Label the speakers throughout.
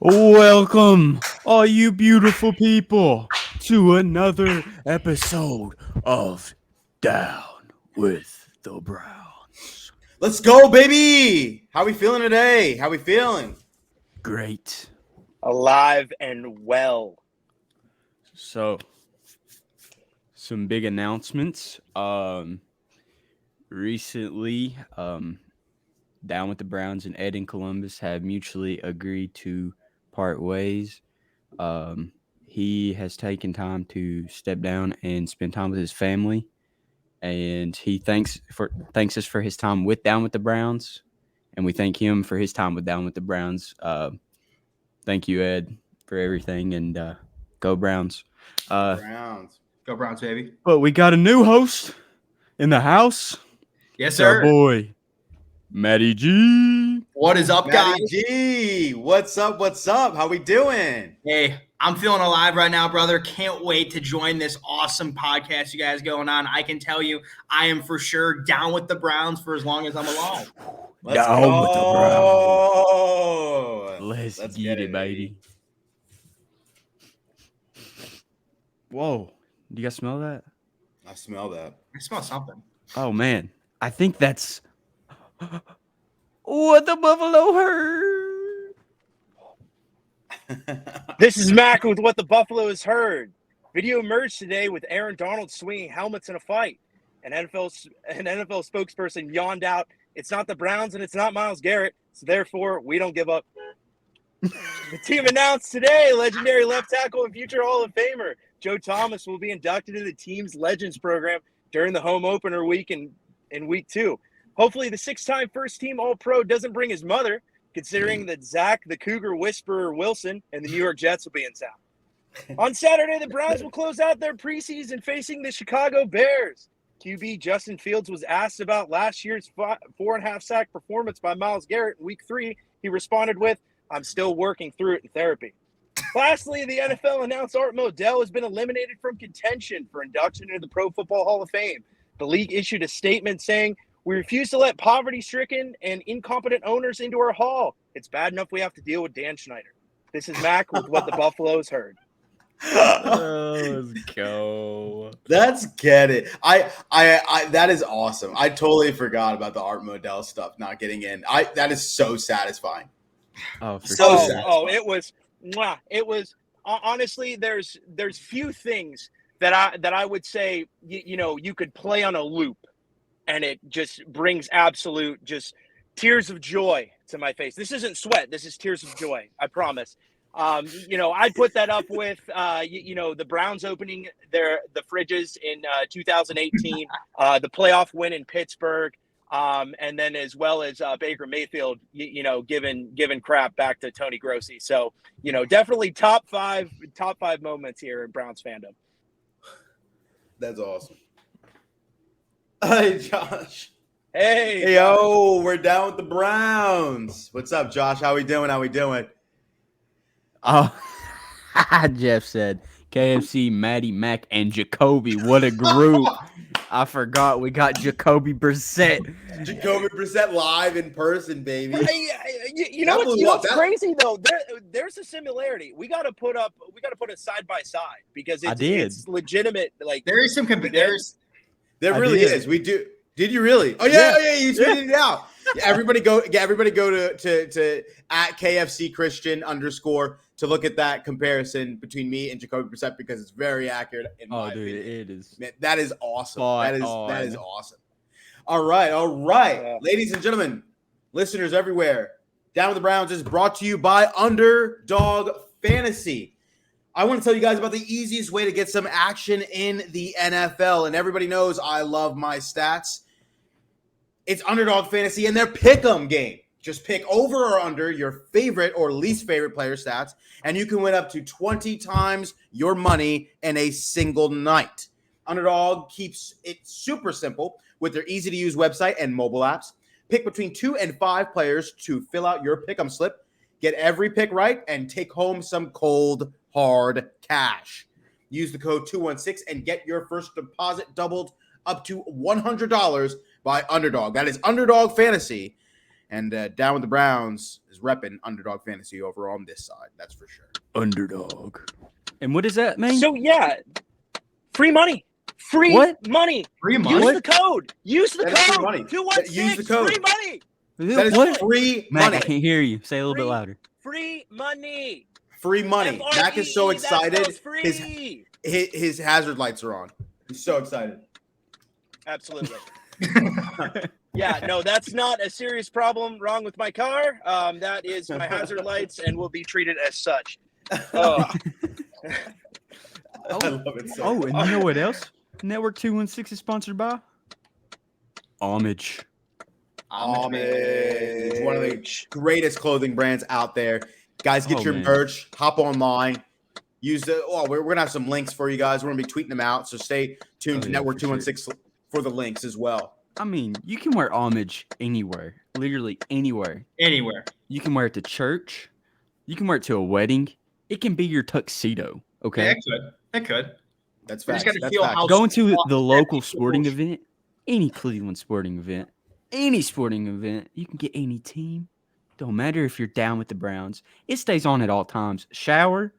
Speaker 1: Welcome, all you beautiful people, to another episode of Down with the Browns.
Speaker 2: Let's go, baby! How we feeling today? How we feeling?
Speaker 1: Great.
Speaker 3: Alive and well.
Speaker 1: So, some big announcements. Recently, Down with the Browns and Ed in Columbus have mutually agreed to part ways. He has taken time to step down and spend time with his family, and he thanks us for his time with Down with the Browns, and we thank him for his time with Down with the Browns. Thank you, Ed, for everything, and go Browns.
Speaker 2: Browns. Go Browns, baby.
Speaker 1: But we got a new host in the house.
Speaker 4: Yes,
Speaker 1: It's our
Speaker 4: sir.
Speaker 1: boy, Matty G.
Speaker 4: What is up, guys?
Speaker 2: Matty G, what's up? What's up? How we doing?
Speaker 4: Hey, I'm feeling alive right now, brother. Can't wait to join this awesome podcast you guys going on. I can tell you, I am for sure down with the Browns for as long as I'm alive.
Speaker 2: Let's
Speaker 1: Down
Speaker 2: go.
Speaker 1: with the Browns. Let's get it, baby. Whoa. Do you guys smell that?
Speaker 2: I smell that.
Speaker 4: I smell something.
Speaker 1: Oh, man. I think that's what the Buffalo heard.
Speaker 3: This is Mac with What the Buffalo has heard. Video emerged today with Aaron Donald swinging helmets in a fight. An NFL spokesperson yawned out, "It's not the Browns and it's not Myles Garrett, so therefore we don't give up." The team announced today legendary left tackle and future Hall of Famer Joe Thomas will be inducted into the team's Legends program during the home opener week in week 2. Hopefully the 6-time first-team All-Pro doesn't bring his mother, considering that Zach the Cougar Whisperer Wilson and the New York Jets will be in town. On Saturday, the Browns will close out their preseason facing the Chicago Bears. QB Justin Fields was asked about last year's 4.5 sack performance by Myles Garrett in week 3. He responded with, "I'm still working through it in therapy." Lastly, the NFL announced Art Modell has been eliminated from contention for induction into the Pro Football Hall of Fame. The league issued a statement saying, "We refuse to let poverty-stricken and incompetent owners into our hall. It's bad enough we have to deal with Dan Schneider." This is Mac with What the Buffaloes heard.
Speaker 1: Let's go.
Speaker 2: Let's get it. I that is awesome. I totally forgot about the Art Modell stuff not getting in. That is so satisfying.
Speaker 1: Oh, for
Speaker 2: So
Speaker 1: sure.
Speaker 2: sad.
Speaker 3: It was honestly, there's few things that I would say you could play on a loop and it just brings absolute just tears of joy to my face. This isn't sweat, this is tears of joy, I promise. I'd put that up with the Browns opening the fridges in 2018, the playoff win in Pittsburgh, and then as well as Baker Mayfield, giving crap back to Tony Grossi. So, definitely top five moments here in Browns fandom.
Speaker 2: That's awesome. Hey, Josh.
Speaker 3: Hey,
Speaker 2: Yo, we're down with the Browns. What's up, Josh? How we doing?
Speaker 1: Oh, Jeff said KFC, Matty, Mac, and Jacoby. What a group. I forgot we got Jacoby Brissett.
Speaker 2: Jacoby Brissett live in person, baby.
Speaker 3: What's crazy though? There's a similarity. We got to put it side by side because it's legitimate. Like
Speaker 4: There is some
Speaker 2: There really is. We do. Did you really? Oh yeah. You tweeted it out. Yeah, everybody go to at KFC Christian _ to look at that comparison between me and Jacoby Brissett because it's very accurate in my opinion.
Speaker 1: It is.
Speaker 2: Man, that is awesome. That is awesome. All right. Ladies and gentlemen, listeners everywhere, Down with the Browns is brought to you by Underdog Fantasy. I want to tell you guys about the easiest way to get some action in the NFL, and everybody knows I love my stats. It's Underdog Fantasy and their Pick'em game. Just pick over or under your favorite or least favorite player stats, and you can win up to 20 times your money in a single night. Underdog keeps it super simple with their easy-to-use website and mobile apps. Pick between 2 and 5 players to fill out your Pick'em slip. Get every pick right and take home some cold, hard cash. Use the code 216 and get your first deposit doubled up to $100 by Underdog. That is Underdog Fantasy. And Down with the Browns is repping Underdog Fantasy over on this side. That's for sure.
Speaker 1: Underdog. And what does that mean?
Speaker 3: So yeah, free money. Free
Speaker 1: What?
Speaker 3: money.
Speaker 4: Free money?
Speaker 3: Use the code. Use the
Speaker 2: That is free
Speaker 3: code.
Speaker 2: money.
Speaker 3: 216.
Speaker 2: Use the code.
Speaker 3: Free money.
Speaker 2: That is
Speaker 1: What?
Speaker 2: free
Speaker 1: Mac,
Speaker 2: money.
Speaker 1: I can't hear you. Say it a little bit louder.
Speaker 3: Free money.
Speaker 2: Free money.
Speaker 3: F-R-E,
Speaker 2: Mac is so
Speaker 3: that
Speaker 2: excited.
Speaker 3: spells free.
Speaker 2: His hazard lights are on. He's so excited.
Speaker 3: Absolutely. Yeah, no, that's not a serious problem wrong with my car. That is my hazard lights and will be treated as such. Oh,
Speaker 2: I love it so
Speaker 1: Oh,
Speaker 2: much.
Speaker 1: and you know what else? Network 216 is sponsored by Homage.
Speaker 2: Homage, one of the greatest clothing brands out there. Guys, get your
Speaker 1: man.
Speaker 2: merch. Hop online. Use the. Oh, we're gonna have some links for you guys. We're gonna be tweeting them out. So stay tuned to
Speaker 1: yeah,
Speaker 2: Network
Speaker 1: for sure.
Speaker 2: 216 for the links as well.
Speaker 1: I mean, you can wear Homage anywhere. Literally anywhere.
Speaker 4: Anywhere.
Speaker 1: You can wear it to church. You can wear it to a wedding. It can be your tuxedo. Okay.
Speaker 4: Yeah, it could. It could.
Speaker 2: That's
Speaker 4: We
Speaker 2: facts.
Speaker 4: just gotta
Speaker 2: That's
Speaker 4: feel
Speaker 2: facts.
Speaker 4: how-
Speaker 1: Going to
Speaker 4: small
Speaker 1: the
Speaker 4: that
Speaker 1: local
Speaker 4: people
Speaker 1: sporting
Speaker 4: will-
Speaker 1: event, any Cleveland sporting event, any sporting event, you can get any team. Don't matter if you're down with the Browns. It stays on at all times. Shower,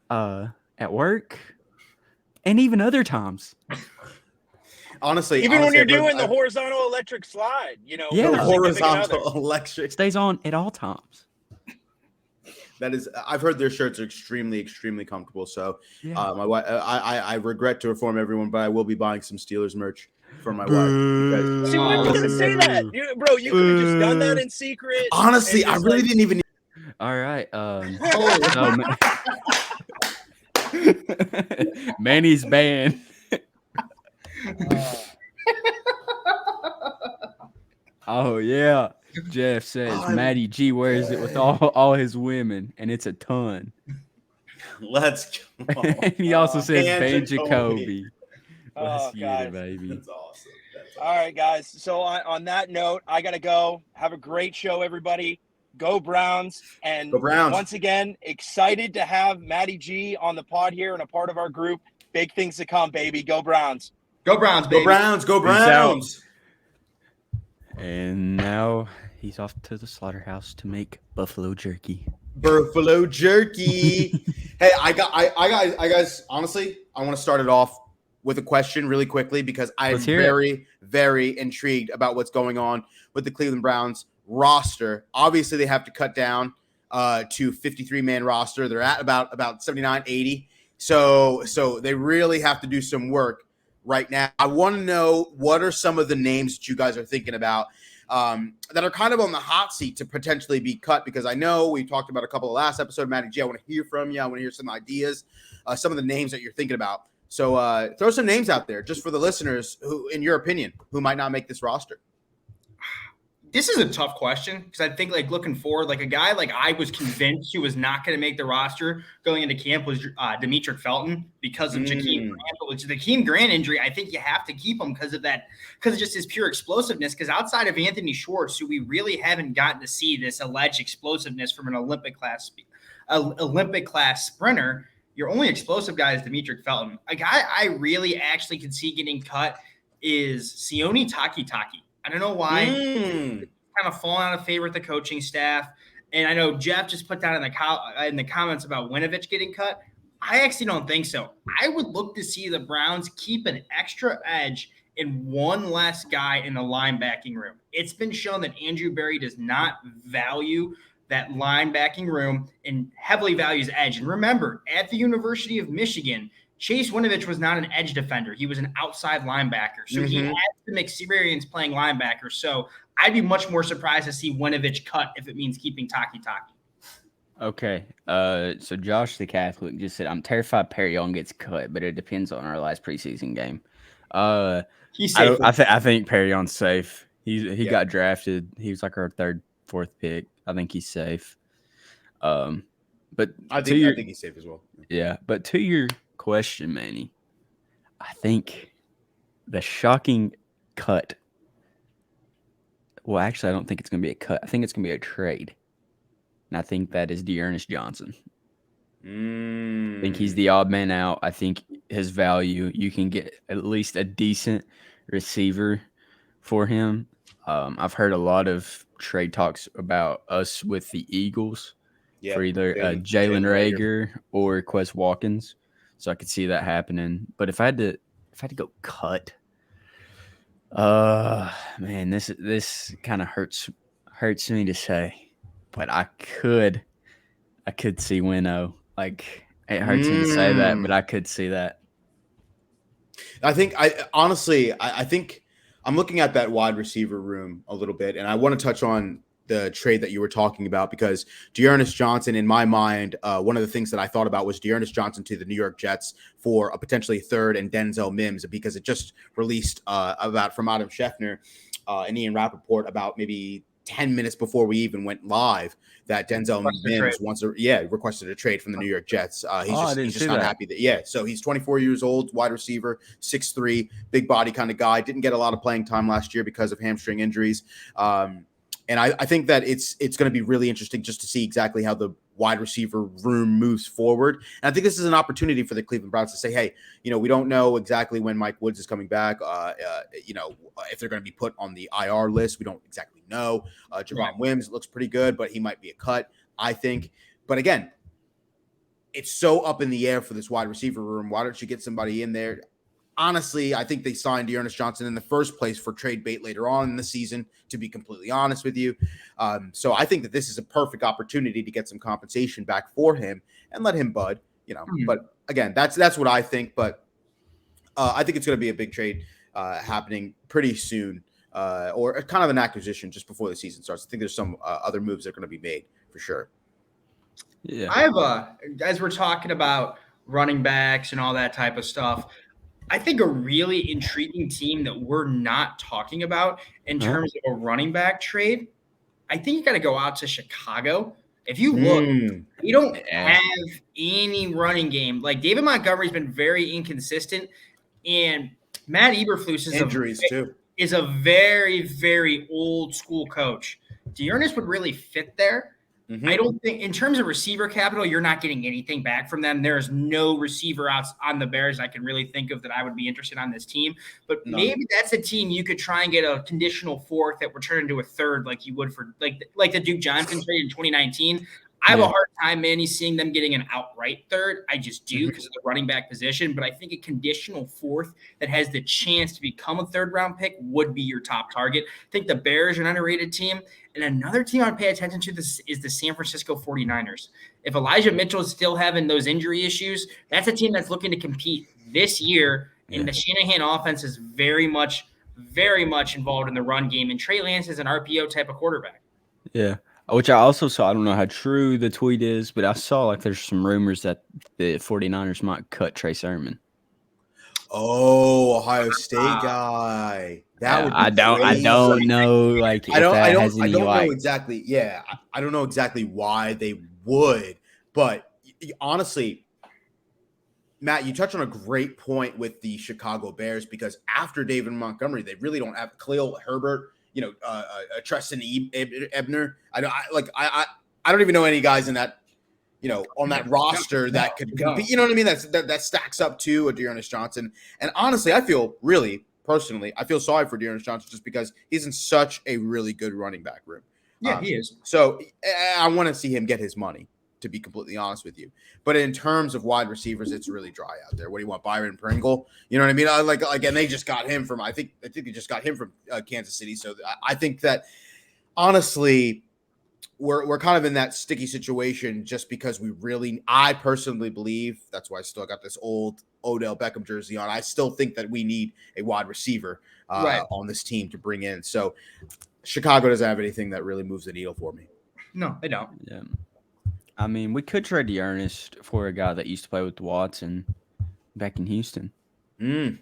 Speaker 1: at work, and even other times.
Speaker 2: Honestly,
Speaker 3: even when you're
Speaker 2: I've heard-
Speaker 3: doing the horizontal electric slide, you know,
Speaker 1: Yeah.
Speaker 3: with
Speaker 2: the
Speaker 3: your significant other.
Speaker 2: horizontal electric.
Speaker 1: Stays on at all times.
Speaker 2: That is, I've heard their shirts are extremely, extremely comfortable. So,
Speaker 1: Yeah.
Speaker 2: my wife, I regret to inform everyone, but I will be buying some Steelers merch for my wife.
Speaker 1: Boo.
Speaker 3: See, why are you gonna say that, bro? You could have just done that in secret.
Speaker 2: Honestly,
Speaker 3: and
Speaker 2: I
Speaker 3: just,
Speaker 2: really
Speaker 3: like,
Speaker 2: didn't even.
Speaker 1: All right.
Speaker 2: Oh.
Speaker 1: So, Manny's banned. Oh yeah. Jeff says
Speaker 2: I'm-
Speaker 1: Matty G wears it with all his women, and it's a ton.
Speaker 2: Let's go.
Speaker 1: And he also says
Speaker 2: and
Speaker 1: Ben
Speaker 2: Jacoby.
Speaker 1: Jacoby.
Speaker 3: Oh,
Speaker 1: Let's get
Speaker 3: guys.
Speaker 1: it, baby.
Speaker 2: That's awesome. That's
Speaker 3: All right, guys. So on that note, I gotta go. Have a great show, everybody. Go Browns! And
Speaker 2: Go Browns.
Speaker 3: once again, excited to have Matty G on the pod here and a part of our group. Big things to come, baby. Go Browns!
Speaker 4: Go Browns, baby.
Speaker 2: Go Browns. Go
Speaker 1: Peace out.
Speaker 2: Browns.
Speaker 1: And now he's off to the slaughterhouse to make buffalo jerky.
Speaker 2: Buffalo jerky. Hey, I guys, honestly, I want to start it off with a question really quickly because I am
Speaker 1: Let's hear it.
Speaker 2: very, very intrigued about what's going on with the Cleveland Browns roster. Obviously, they have to cut down to 53-man roster. They're at about 79, 80. So they really have to do some work right now. I want to know what are some of the names that you guys are thinking about that are kind of on the hot seat to potentially be cut, because I know we talked about a couple of last episode. Matty G, I want to hear from you. I want to hear some ideas, some of the names that you're thinking about. So throw some names out there just for the listeners who, in your opinion, who might not make this roster.
Speaker 4: This is a tough question because I think, like, looking forward, like a guy like I was convinced he was not going to make the roster going into camp was Demetric Felton because of Jakeem Grant. But with the Jakeem Grant injury, I think you have to keep him because of just his pure explosiveness. Because outside of Anthony Schwartz, who we really haven't gotten to see this alleged explosiveness from an Olympic class sprinter, your only explosive guy is Demetric Felton. A guy I really actually could see getting cut is Sione Takitaki. I don't know why. Kind of falling out of favor with the coaching staff. And I know Jeff just put down in the comments about Winovich getting cut. I actually don't think so. I would look to see the Browns keep an extra edge in one less guy in the linebacking room. It's been shown that Andrew Berry does not value that linebacking room and heavily values edge. And remember, at the University of Michigan, Chase Winovich was not an edge defender. He was an outside linebacker. So he had some experience playing linebacker. So I'd be much more surprised to see Winovich cut if it means keeping Takitaki.
Speaker 1: Okay. So Josh the Catholic just said, I'm terrified Perry Young gets cut, but it depends on our last preseason game.
Speaker 4: He's safe.
Speaker 1: I think Perry Young's safe. He got drafted. He was like our third, fourth pick. I think he's safe. But
Speaker 2: I think he's safe as well.
Speaker 1: Yeah, but to your question, Manny, I think the shocking cut. Well, actually, I don't think it's going to be a cut. I think it's going to be a trade. And I think that is Dearness Johnson. I think he's the odd man out. I think his value, you can get at least a decent receiver for him. I've heard a lot of trade talks about us with the Eagles for either Jalen Reagor or Quez Watkins, so I could see that happening. But if I had to go cut, man, this kind of hurts me to say, but I could see Winnow. Like, it hurts me to say that, but I could see that.
Speaker 2: I think I think I'm looking at that wide receiver room a little bit, and I want to touch on the trade that you were talking about because Dearness Johnson, in my mind, one of the things that I thought about was Dearness Johnson to the New York Jets for a potentially third and Denzel Mims, because it just released about from Adam Schefter and Ian Rappaport about maybe 10 minutes before we even went live that Denzel Mims requested a trade from the New York Jets. He's just not happy that. So he's 24 years old, wide receiver, 6'3", big body kind of guy. Didn't get a lot of playing time last year because of hamstring injuries. And I think that it's going to be really interesting just to see exactly how the wide receiver room moves forward. And I think this is an opportunity for the Cleveland Browns to say, hey, we don't know exactly when Mike Woods is coming back. If they're going to be put on the IR list, we don't exactly know. Javon Wims looks pretty good, but he might be a cut, I think. But again, it's so up in the air for this wide receiver room. Why don't you get somebody in there? Honestly, I think they signed Dearness Johnson in the first place for trade bait later on in the season, to be completely honest with you. So I think that this is a perfect opportunity to get some compensation back for him and let him bud, But again, that's what I think. But I think it's going to be a big trade happening pretty soon, or kind of an acquisition just before the season starts. I think there's some other moves that are going to be made for sure.
Speaker 4: Yeah, I have as we're talking about running backs and all that type of stuff, I think a really intriguing team that we're not talking about in terms of a running back trade, I think you got to go out to Chicago. If you look, we don't have any running game. Like, David Montgomery's been very inconsistent, and Matt Eberflus is a very, very old school coach. Dearness would really fit there. I don't think, in terms of receiver capital, you're not getting anything back from them. There's no receiver outs on the Bears I can really think of that I would be interested on this team. But maybe that's a team you could try and get a conditional fourth that would turn into a third, like you would for like the Duke Johnson trade in 2019. I have a hard time, Manny, seeing them getting an outright third. I just do because of the running back position. But I think a conditional fourth that has the chance to become a third-round pick would be your top target. I think the Bears are an underrated team. And another team I'd pay attention to is the San Francisco 49ers. If Elijah Mitchell is still having those injury issues, that's a team that's looking to compete this year. And the Shanahan offense is very much involved in the run game. And Trey Lance is an RPO type of quarterback.
Speaker 1: Yeah. Which I also saw, I don't know how true the tweet is, but I saw there's some rumors that the 49ers might cut Trey Sermon.
Speaker 2: Oh, Ohio State guy. That would be
Speaker 1: I don't know. I don't
Speaker 2: know exactly. Yeah, I don't know exactly why they would, but honestly, Matt, you touch on a great point with the Chicago Bears, because after David Montgomery, they really don't have Khalil Herbert, Treston Ebner. I don't even know any guys in that, on that roster that could compete. You know what I mean? That stacks up to a Dearness Johnson. And honestly, I feel sorry for Dearness Johnson just because he's in such a really good running back room.
Speaker 4: Yeah, he is.
Speaker 2: So I want to see him get his money, to be completely honest with you. But in terms of wide receivers, it's really dry out there. What do you want, Byron Pringle? You know what I mean? And they just got him from, I think they just got him from Kansas City. So I think that honestly, we're kind of in that sticky situation just because I personally believe, that's why I still got this old Odell Beckham jersey on. I still think that we need a wide receiver on this team to bring in. So Chicago doesn't have anything that really moves the needle for me.
Speaker 4: No, they don't.
Speaker 1: Yeah. I mean, we could trade Dearness for a guy that used to play with Watson back in Houston. DeAndre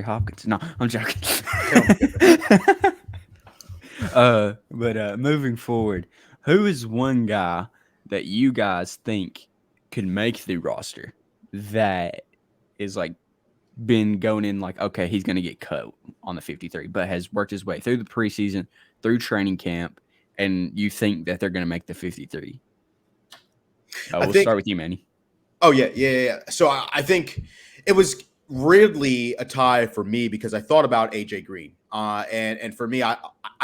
Speaker 1: Hopkins. No, I'm joking. But moving forward, who is one guy that you guys think could make the roster that is been going in okay, he's going to get cut on the 53, but has worked his way through the preseason, through training camp, and you think that they're going to make the 53? We'll start with you, Manny.
Speaker 2: Oh, yeah. So I think it was weirdly a tie for me because I thought about AJ Green. And for me, I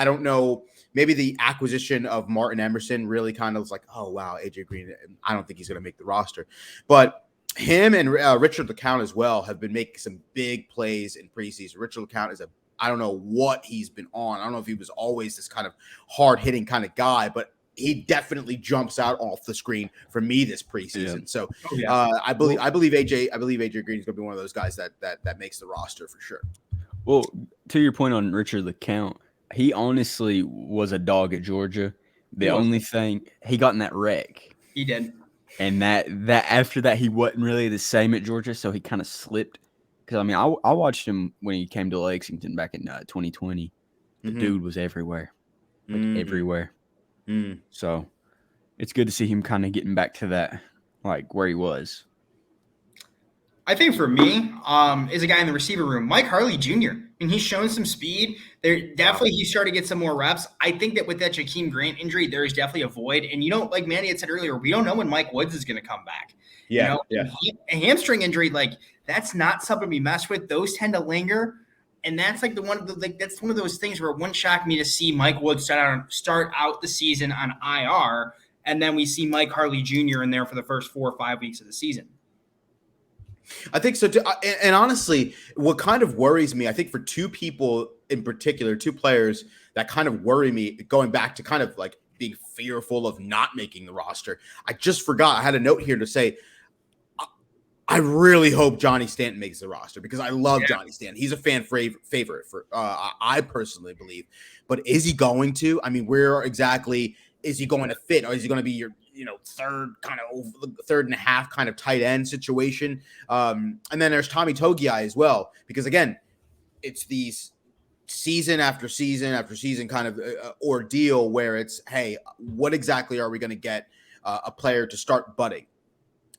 Speaker 2: don't know. Maybe the acquisition of Martin Emerson really kind of was like, oh wow, AJ Green. I don't think he's going to make the roster, but him and Richard LeCounte as well have been making some big plays in preseason. Richard LeCounte is I don't know what he's been on. I don't know if he was always this kind of hard hitting kind of guy, but he definitely jumps out off the screen for me this preseason. Yeah. So I believe AJ Green is going to be one of those guys that makes the roster for sure.
Speaker 1: Well, to your point on Richard LeCounte, he honestly was a dog at Georgia. The only thing he got in that wreck.
Speaker 4: He did.
Speaker 1: And that after that, he wasn't really the same at Georgia, so he kind of slipped. Because, I mean, I watched him when he came to Lexington back in 2020. The dude was everywhere. Everywhere. So it's good to see him kind of getting back to that, like, where he was.
Speaker 4: I think for me, is a guy in the receiver room, Mike Harley Jr. And he's shown some speed. He's started to get some more reps. I think that with that Jakeem Grant injury, there is definitely a void. And like Manny had said earlier, we don't know when Mike Woods is going to come back.
Speaker 2: Yeah,
Speaker 4: a hamstring injury, like that's not something to be messed with. Those tend to linger, and that's like that's one of those things where it wouldn't shock me to see Mike Woods start out the season on IR, and then we see Mike Harley Jr. in there for the first 4 or 5 weeks of the season.
Speaker 2: I think so too. And honestly, what kind of worries me, I think for two people in particular, two players that kind of worry me, going back to kind of like being fearful of not making the roster. I just forgot. I had a note here to say, I really hope Johnny Stanton makes the roster because I love Johnny Stanton. He's a fan favorite for I personally believe. But is he going to? I mean, where exactly is he going to fit? Or is he going to be your third and a half kind of tight end situation? And then there's Tommy Togiai as well, because again, it's these season after season after season kind of ordeal where it's, hey, what exactly are we going to get a player to start budding?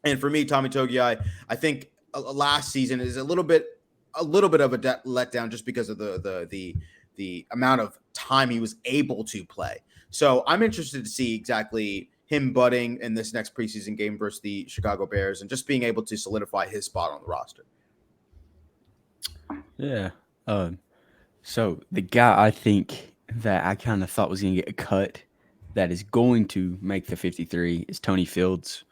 Speaker 2: And for me, Tommy Togiai, I think last season is a little bit of a letdown just because of the amount of time he was able to play. So I'm interested to see exactly him budding in this next preseason game versus the Chicago Bears and just being able to solidify his spot on the roster.
Speaker 1: Yeah. So the guy I think that I kind of thought was going to get a cut that is going to make the 53 is Tony Fields.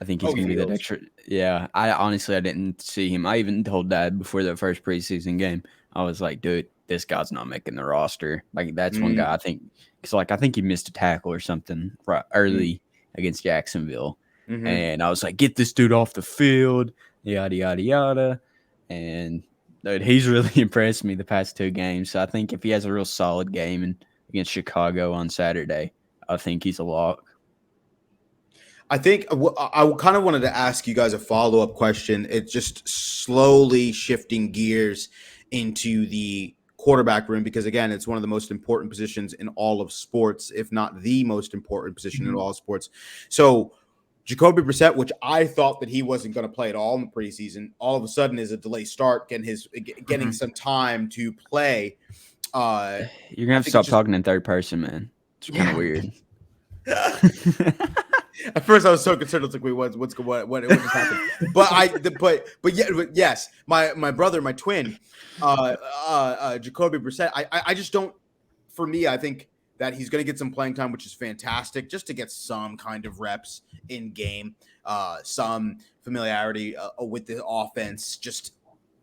Speaker 1: I think he's going to be that extra. Yeah. I didn't see him. I even told Dad before the first preseason game, I was like, dude, this guy's not making the roster. Like, that's one guy I think. Because, I think he missed a tackle or something right early against Jacksonville. And I was like, get this dude off the field, yada, yada, yada. And, dude, he's really impressed me the past 2 games. So I think if he has a real solid game against Chicago on Saturday, I think he's a lock.
Speaker 2: I think I kind of wanted to ask you guys a follow-up question. It's just slowly shifting gears into the quarterback room because, again, it's one of the most important positions in all of sports, if not the most important position in all of sports. So Jacoby Brissett, which I thought that he wasn't going to play at all in the preseason, all of a sudden is a delayed start, getting some time to play.
Speaker 1: You're going to have to stop talking in third person, man. It's kind of weird.
Speaker 2: At first, I was so concerned. I was like, "Wait, what just happened?" But yes, my brother, my twin, Jacoby Brissett. I just don't. For me, I think that he's going to get some playing time, which is fantastic, just to get some kind of reps in game, some familiarity with the offense, just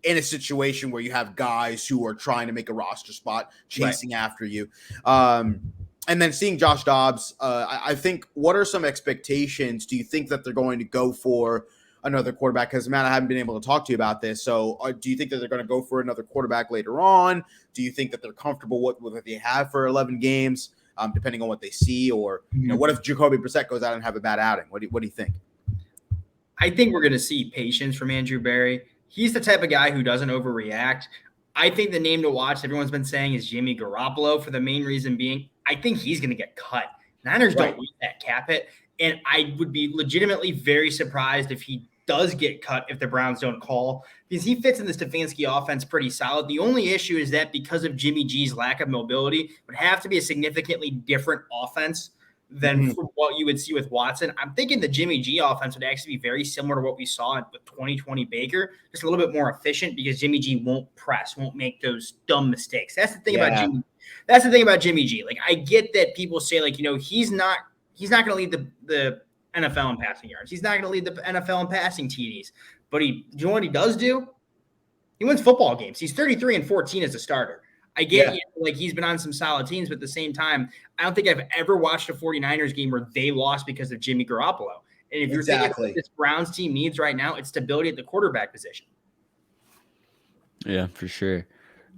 Speaker 2: in a situation where you have guys who are trying to make a roster spot, chasing after you. And then seeing Josh Dobbs, I think, what are some expectations? Do you think that they're going to go for another quarterback? Because, man, I haven't been able to talk to you about this. So do you think that they're going to go for another quarterback later on? Do you think that they're comfortable with what they have for 11 games, depending on what they see? Or, what if Jacoby Brissett goes out and have a bad outing? What do you think?
Speaker 4: I think we're going to see patience from Andrew Berry. He's the type of guy who doesn't overreact. I think the name to watch, everyone's been saying, is Jimmy Garoppolo, for the main reason being I think he's going to get cut. Niners don't want that cap hit, and I would be legitimately very surprised if he does get cut if the Browns don't call, because he fits in the Stefanski offense pretty solid. The only issue is that because of Jimmy G's lack of mobility, it would have to be a significantly different offense than from what you would see with Watson. I'm thinking the Jimmy G offense would actually be very similar to what we saw with 2020 Baker, just a little bit more efficient because Jimmy G won't press, won't make those dumb mistakes. That's the thing about Jimmy. That's the thing about Jimmy G. Like, I get that people say, like, he's not going to lead the NFL in passing yards. He's not going to lead the NFL in passing TDs. But you know what he does do? He wins football games. He's 33-14 as a starter. I get like he's been on some solid teams, but at the same time, I don't think I've ever watched a 49ers game where they lost because of Jimmy Garoppolo. And if you're thinking what this Browns team needs right now, it's stability at the quarterback position.
Speaker 1: Yeah, for sure.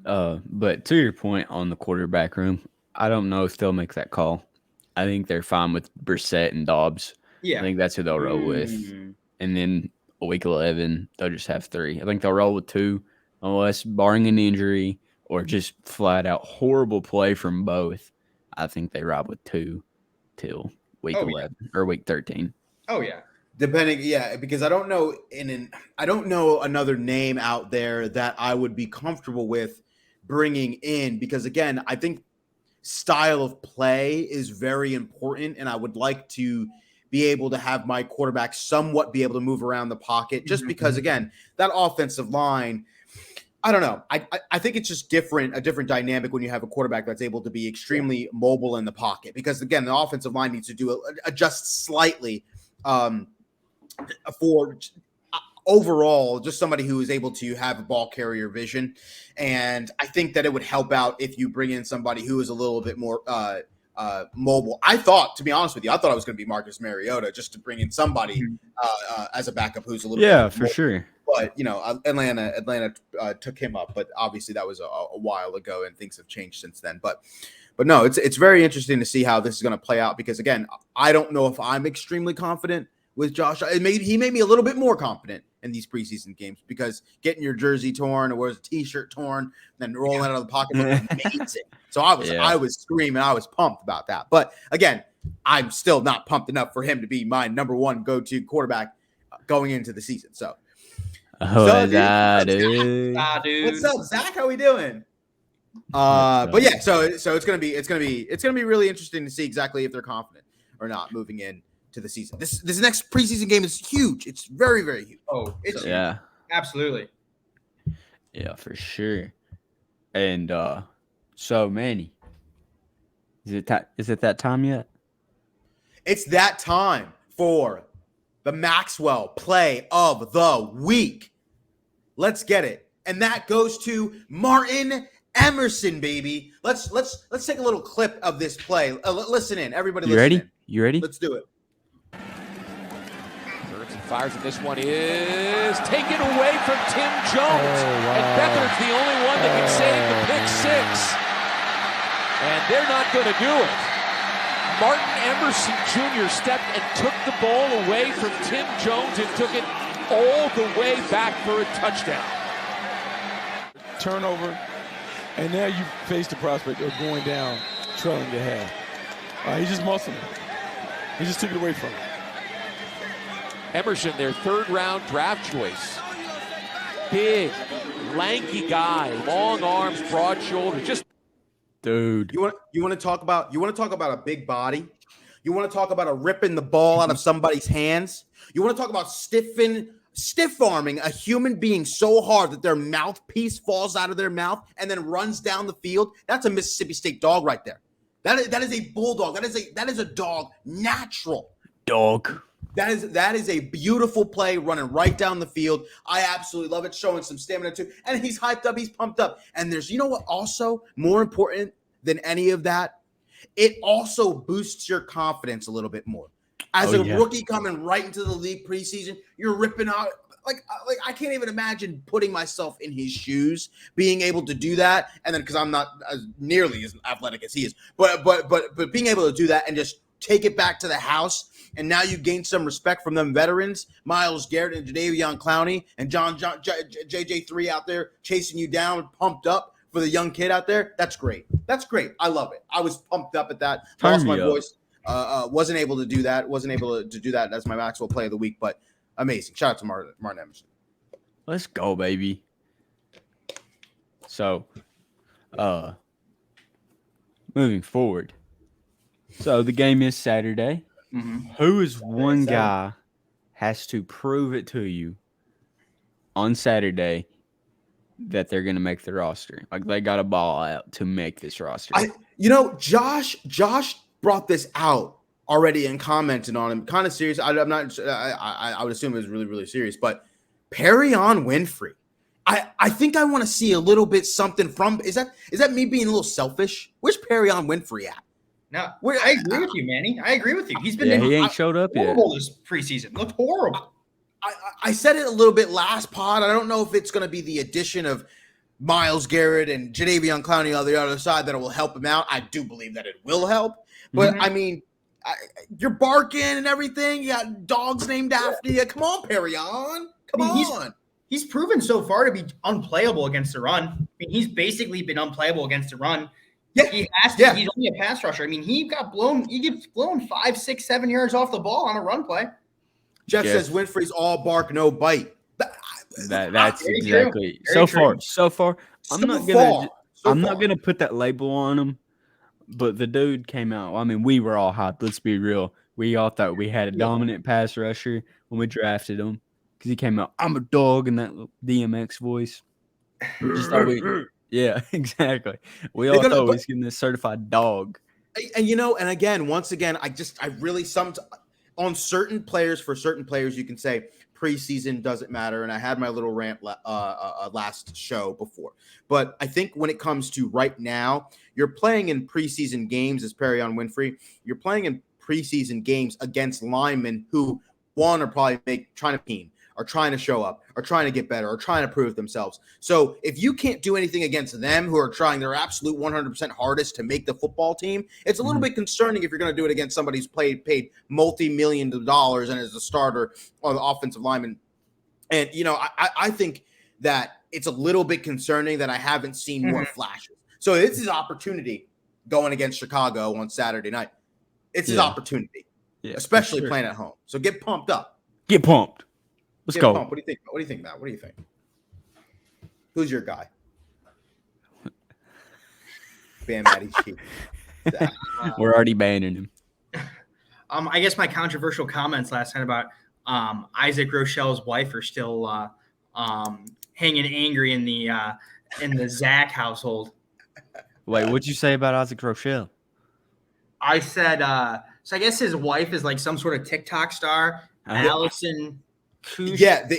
Speaker 1: But to your point on the quarterback room, I don't know if they'll make that call. I think they're fine with Brissett and Dobbs.
Speaker 4: Yeah.
Speaker 1: I think that's who they'll roll with. And then week 11, they'll just have 3. I think they'll roll with 2, unless barring an injury or just flat out horrible play from both. I think they ride with 2 till week 11 or week 13.
Speaker 4: Oh yeah.
Speaker 2: Depending, because I don't know I don't know another name out there that I would be comfortable with bringing in, because again, I think style of play is very important, and I would like to be able to have my quarterback somewhat be able to move around the pocket, just because again, that offensive line, I don't know. I think it's just a different dynamic when you have a quarterback that's able to be extremely mobile in the pocket, because again, the offensive line needs to adjust slightly for overall just somebody who is able to have a ball carrier vision. And I think that it would help out if you bring in somebody who is a little bit more mobile. I thought, to be honest with you, I thought I was going to be Marcus Mariota, just to bring in somebody as a backup who's a little bit
Speaker 1: for sure.
Speaker 2: But Atlanta took him up, but obviously that was a while ago, and things have changed since then. But no, it's very interesting to see how this is going to play out, because again, I don't know if I'm extremely confident with Josh. He made me a little bit more confident in these preseason games, because getting your jersey torn or wears a t-shirt torn, then rolling out of the pocket looked amazing. So I was screaming, I was pumped about that. But again, I'm still not pumped enough for him to be my number one go-to quarterback going into the season. So.
Speaker 1: Dude.
Speaker 2: What's up, Zach? How we doing? But yeah, so it's gonna be really interesting to see exactly if they're confident or not moving in to the season. This next preseason game is huge. It's very, very huge.
Speaker 4: Oh, it's
Speaker 1: huge.
Speaker 4: Absolutely.
Speaker 1: Yeah, for sure. And so Manny, is it that time yet?
Speaker 2: It's that time for the Maxwell play of the week. Let's get it. And that goes to Martin Emerson, baby. Let's take a little clip of this play. Listen in. Everybody listen in.
Speaker 1: You ready?
Speaker 2: Let's do it.
Speaker 5: Erickson fires, and this one is taken away from Tim Jones. And Beckham's the only one that can save the pick six. And they're not going to do it. Martin Emerson Jr. stepped and took the ball away from Tim Jones and took it all the way back for a touchdown.
Speaker 6: Turnover, and now you face the prospect of going down, trailing the half. He just muscled it. He just took it away from him.
Speaker 5: Emerson, their third-round draft choice. Big, lanky guy, long arms, broad shoulders, just.
Speaker 1: Dude,
Speaker 2: you want to talk about a big body? You want to talk about a ripping the ball out of somebody's hands? You want to talk about stiff arming a human being so hard that their mouthpiece falls out of their mouth and then runs down the field? That's a Mississippi State dog right there. That is a bulldog. That is a dog natural.
Speaker 1: Dog.
Speaker 2: That is a beautiful play running right down the field. I absolutely love it, showing some stamina too. And he's hyped up, he's pumped up. And there's, you know what, also more important than any of that? It also boosts your confidence a little bit more. As a rookie coming right into the league preseason, you're ripping out. Like I can't even imagine putting myself in his shoes, being able to do that. And then, because I'm not nearly as athletic as he is, but being able to do that and just take it back to the house. And now you gain some respect from them veterans, Myles Garrett and Jadeveon Clowney and JJ3 out there chasing you down, pumped up for the young kid out there. That's great. That's great. I love it. I was pumped up at that. Lost my voice. Wasn't able to do that. Wasn't able to do that. That's my Maxwell play of the week. But amazing. Shout out to Martin Emerson.
Speaker 1: Let's go, baby. So, moving forward, So the game is Saturday.
Speaker 4: Mm-hmm.
Speaker 1: Who is one
Speaker 2: Saturday.
Speaker 1: guy has to prove it to you on Saturday that they're going to make the roster? Like they got a ball out to make this roster.
Speaker 2: Josh brought this out already and commented on him. Kind of serious. I'm not. I would assume it was really, really serious. But Perrion Winfrey, I think I want to see a little bit something from. Is that me being a little selfish? Where's Perrion Winfrey at?
Speaker 4: No, I agree with you, Manny. I agree with you. He's been
Speaker 1: he ain't showed up yet.
Speaker 4: horrible this preseason. Looked horrible.
Speaker 2: I said it a little bit last pod. I don't know if it's going to be the addition of Myles Garrett and Jadeveon Clowney on the other side that will help him out. I do believe that it will help. But, I mean, you're barking and everything. You got dogs named after you. Come on, Perrion. Come on.
Speaker 4: He's proven so far to be unplayable against the run. I mean, he's basically been unplayable against the run.
Speaker 2: Yeah.
Speaker 4: He has to. Yeah. He's only a pass rusher. I mean, he gets blown 5, 6, 7 yards off the ball on a run play.
Speaker 2: Jeff says Winfrey's all bark, no bite.
Speaker 1: That's exactly so far. I'm not gonna put that label on him, but the dude came out. I mean, we were all hyped. Let's be real. We all thought we had a dominant pass rusher when we drafted him because he came out. I'm a dog in that DMX voice. Just thought yeah, exactly. We all thought he was getting this certified dog.
Speaker 2: And and again, once again, I really on certain players, for certain players, you can say preseason doesn't matter. And I had my little rant last show before. But I think when it comes to right now, you're playing in preseason games as Perrion Winfrey. You're playing in preseason games against linemen who, one, are probably trying to team, are trying to show up, are trying to get better, are trying to prove themselves. So if you can't do anything against them who are trying their absolute 100% hardest to make the football team, it's a little bit concerning if you're going to do it against somebody who's paid multi-millions of dollars and is a starter on the offensive lineman. And, I think that it's a little bit concerning that I haven't seen more flashes. So it's his opportunity going against Chicago on Saturday night. It's his opportunity, especially playing at home. So get pumped up.
Speaker 1: Get pumped. Let's go.
Speaker 2: What do you think? What do you think, Matt? What do you think? Who's your guy? Ban Matty Cheek.
Speaker 1: We're already banning him.
Speaker 4: I guess my controversial comments last night about Isaac Rochelle's wife are still hanging angry in the Zach household.
Speaker 1: Wait, what'd you say about Isaac Rochelle?
Speaker 4: I said, so I guess his wife is like some sort of TikTok star, Allison.
Speaker 2: Yeah,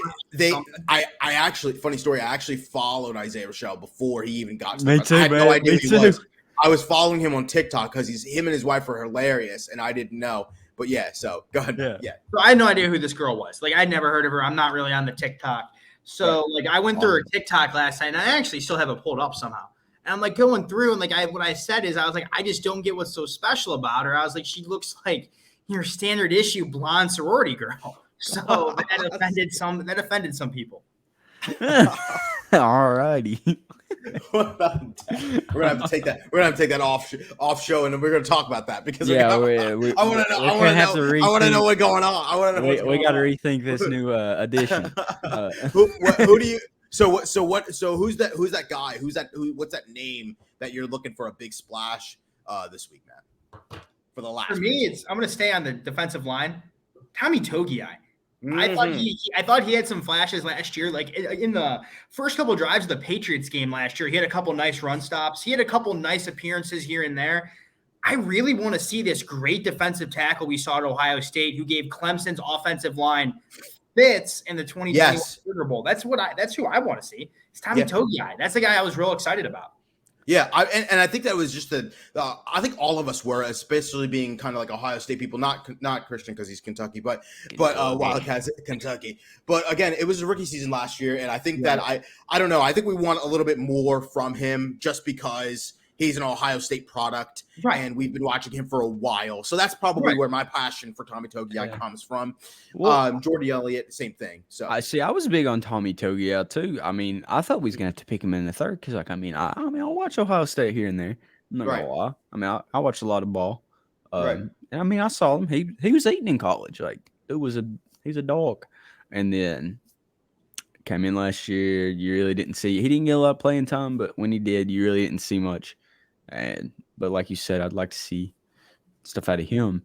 Speaker 2: I actually, funny story, I actually followed Isaiah Rochelle before he even got to
Speaker 1: Me too,
Speaker 2: I had
Speaker 1: man.
Speaker 2: no idea
Speaker 1: Me
Speaker 2: who
Speaker 1: too.
Speaker 2: he was. I was following him on TikTok because him and his wife are hilarious, and I didn't know. But yeah, so go ahead. Yeah.
Speaker 4: So I had no idea who this girl was. Like, I'd never heard of her. I'm not really on the TikTok. So I went through her TikTok last night, and I actually still have it pulled up somehow. And I'm like going through, and what I said is, I was like, I just don't get what's so special about her. I was like, she looks like your standard issue blonde sorority girl. So that offended some people.
Speaker 1: All righty.
Speaker 2: We're gonna have to take that. We're gonna have to take that off show, and we're gonna talk about that because
Speaker 1: I
Speaker 2: want to know what's going on. I want to know.
Speaker 1: We got to rethink this new addition.
Speaker 2: Who do you? So who's that guy? What's that name that you're looking for a big splash this week, Matt? For the last.
Speaker 4: For me, I'm gonna stay on the defensive line. Tommy Togiai. I thought he had some flashes last year. Like in the first couple of drives of the Patriots game last year, he had a couple nice run stops. He had a couple nice appearances here and there. I really want to see this great defensive tackle we saw at Ohio State, who gave Clemson's offensive line fits in the 2021 Sugar Bowl. That's who I want to see. It's Tommy Togiai. That's the guy I was real excited about.
Speaker 2: Yeah, I think that was just I think all of us were, especially being kind of like Ohio State people, not Christian because he's Kentucky, but Wildcats Kentucky. But again, it was a rookie season last year, and I think that I don't know. I think we want a little bit more from him just because he's an Ohio State product, and we've been watching him for a while. So that's probably where my passion for Tommy Togiai comes from. Jordy Elliott, same thing. So
Speaker 1: I was big on Tommy Togiai too. I mean, I thought we was gonna have to pick him in the third because, I'll watch Ohio State here and there. I'm not gonna lie. I mean, I watched a lot of ball. And I mean, I saw him. He was eating in college. Like he's a dog. And then came in last year. You really didn't see. He didn't get a lot of playing time, but when he did, you really didn't see much. But like you said, I'd like to see stuff out of him.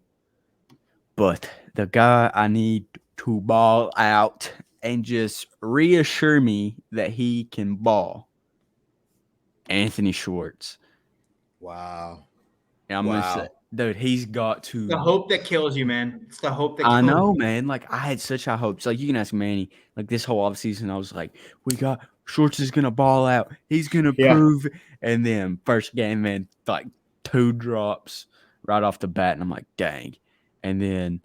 Speaker 1: But the guy I need to ball out and just reassure me that he can ball, Anthony Schwartz.
Speaker 2: Wow.
Speaker 1: And I'm gonna say, dude, he's got to.
Speaker 4: The hope that kills you, man. It's the hope that kills
Speaker 1: I know,
Speaker 4: you.
Speaker 1: man. Like, I had such high hopes. Like, you can ask Manny. Like, this whole offseason, I was like, we got Schwartz is gonna ball out. He's gonna prove. And then first game, man, like 2 drops right off the bat, and I'm like, dang. And then,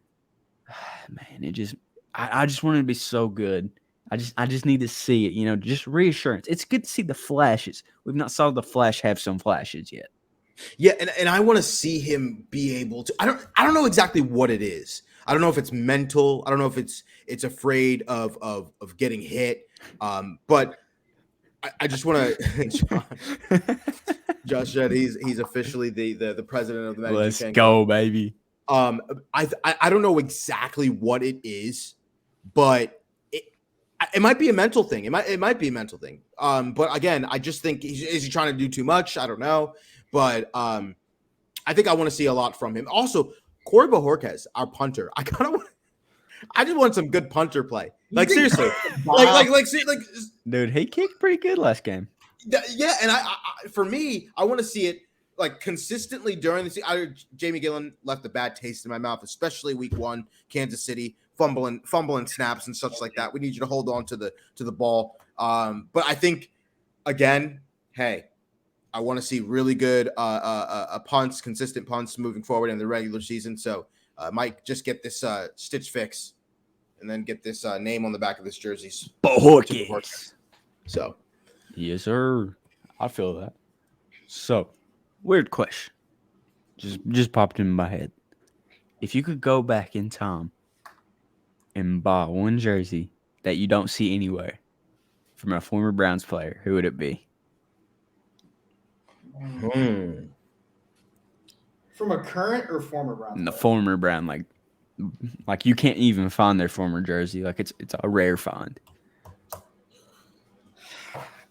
Speaker 1: man, it just, I just wanted to be so good. I just need to see it, you know, just reassurance. It's good to see the flashes. We've not saw the Flash have some flashes yet.
Speaker 2: Yeah, and I want to see him be able to. I don't know exactly what it is. I don't know if it's mental. I don't know if it's afraid of getting hit. But I just want to. Josh said he's officially the president of the Magic.
Speaker 1: Let's go, baby.
Speaker 2: I don't know exactly what it is, but it might be a mental thing. It might be a mental thing. But again, I just think is he trying to do too much? I don't know. But I think I want to see a lot from him. Also, Corey Bojorquez, our punter. I just want some good punter play. Like seriously, like
Speaker 1: dude, he kicked pretty good last game.
Speaker 2: Yeah, and I for me, I want to see it like consistently during the season. Jamie Gillen left a bad taste in my mouth, especially week 1, Kansas City, fumbling snaps and such like that. We need you to hold on to the ball. But I think again, hey. I want to see really good punts, consistent punts moving forward in the regular season. So might just get this stitch fix and then get this name on the back of this jersey.
Speaker 1: Bojorquez.
Speaker 2: So.
Speaker 1: Yes, sir. I feel that. So, weird question. Just popped in my head. If you could go back in time and buy one jersey that you don't see anywhere from a former Browns player, who would it be?
Speaker 4: From a current or former Brown?
Speaker 1: The former Brown, like you can't even find their former jersey. Like it's a rare find.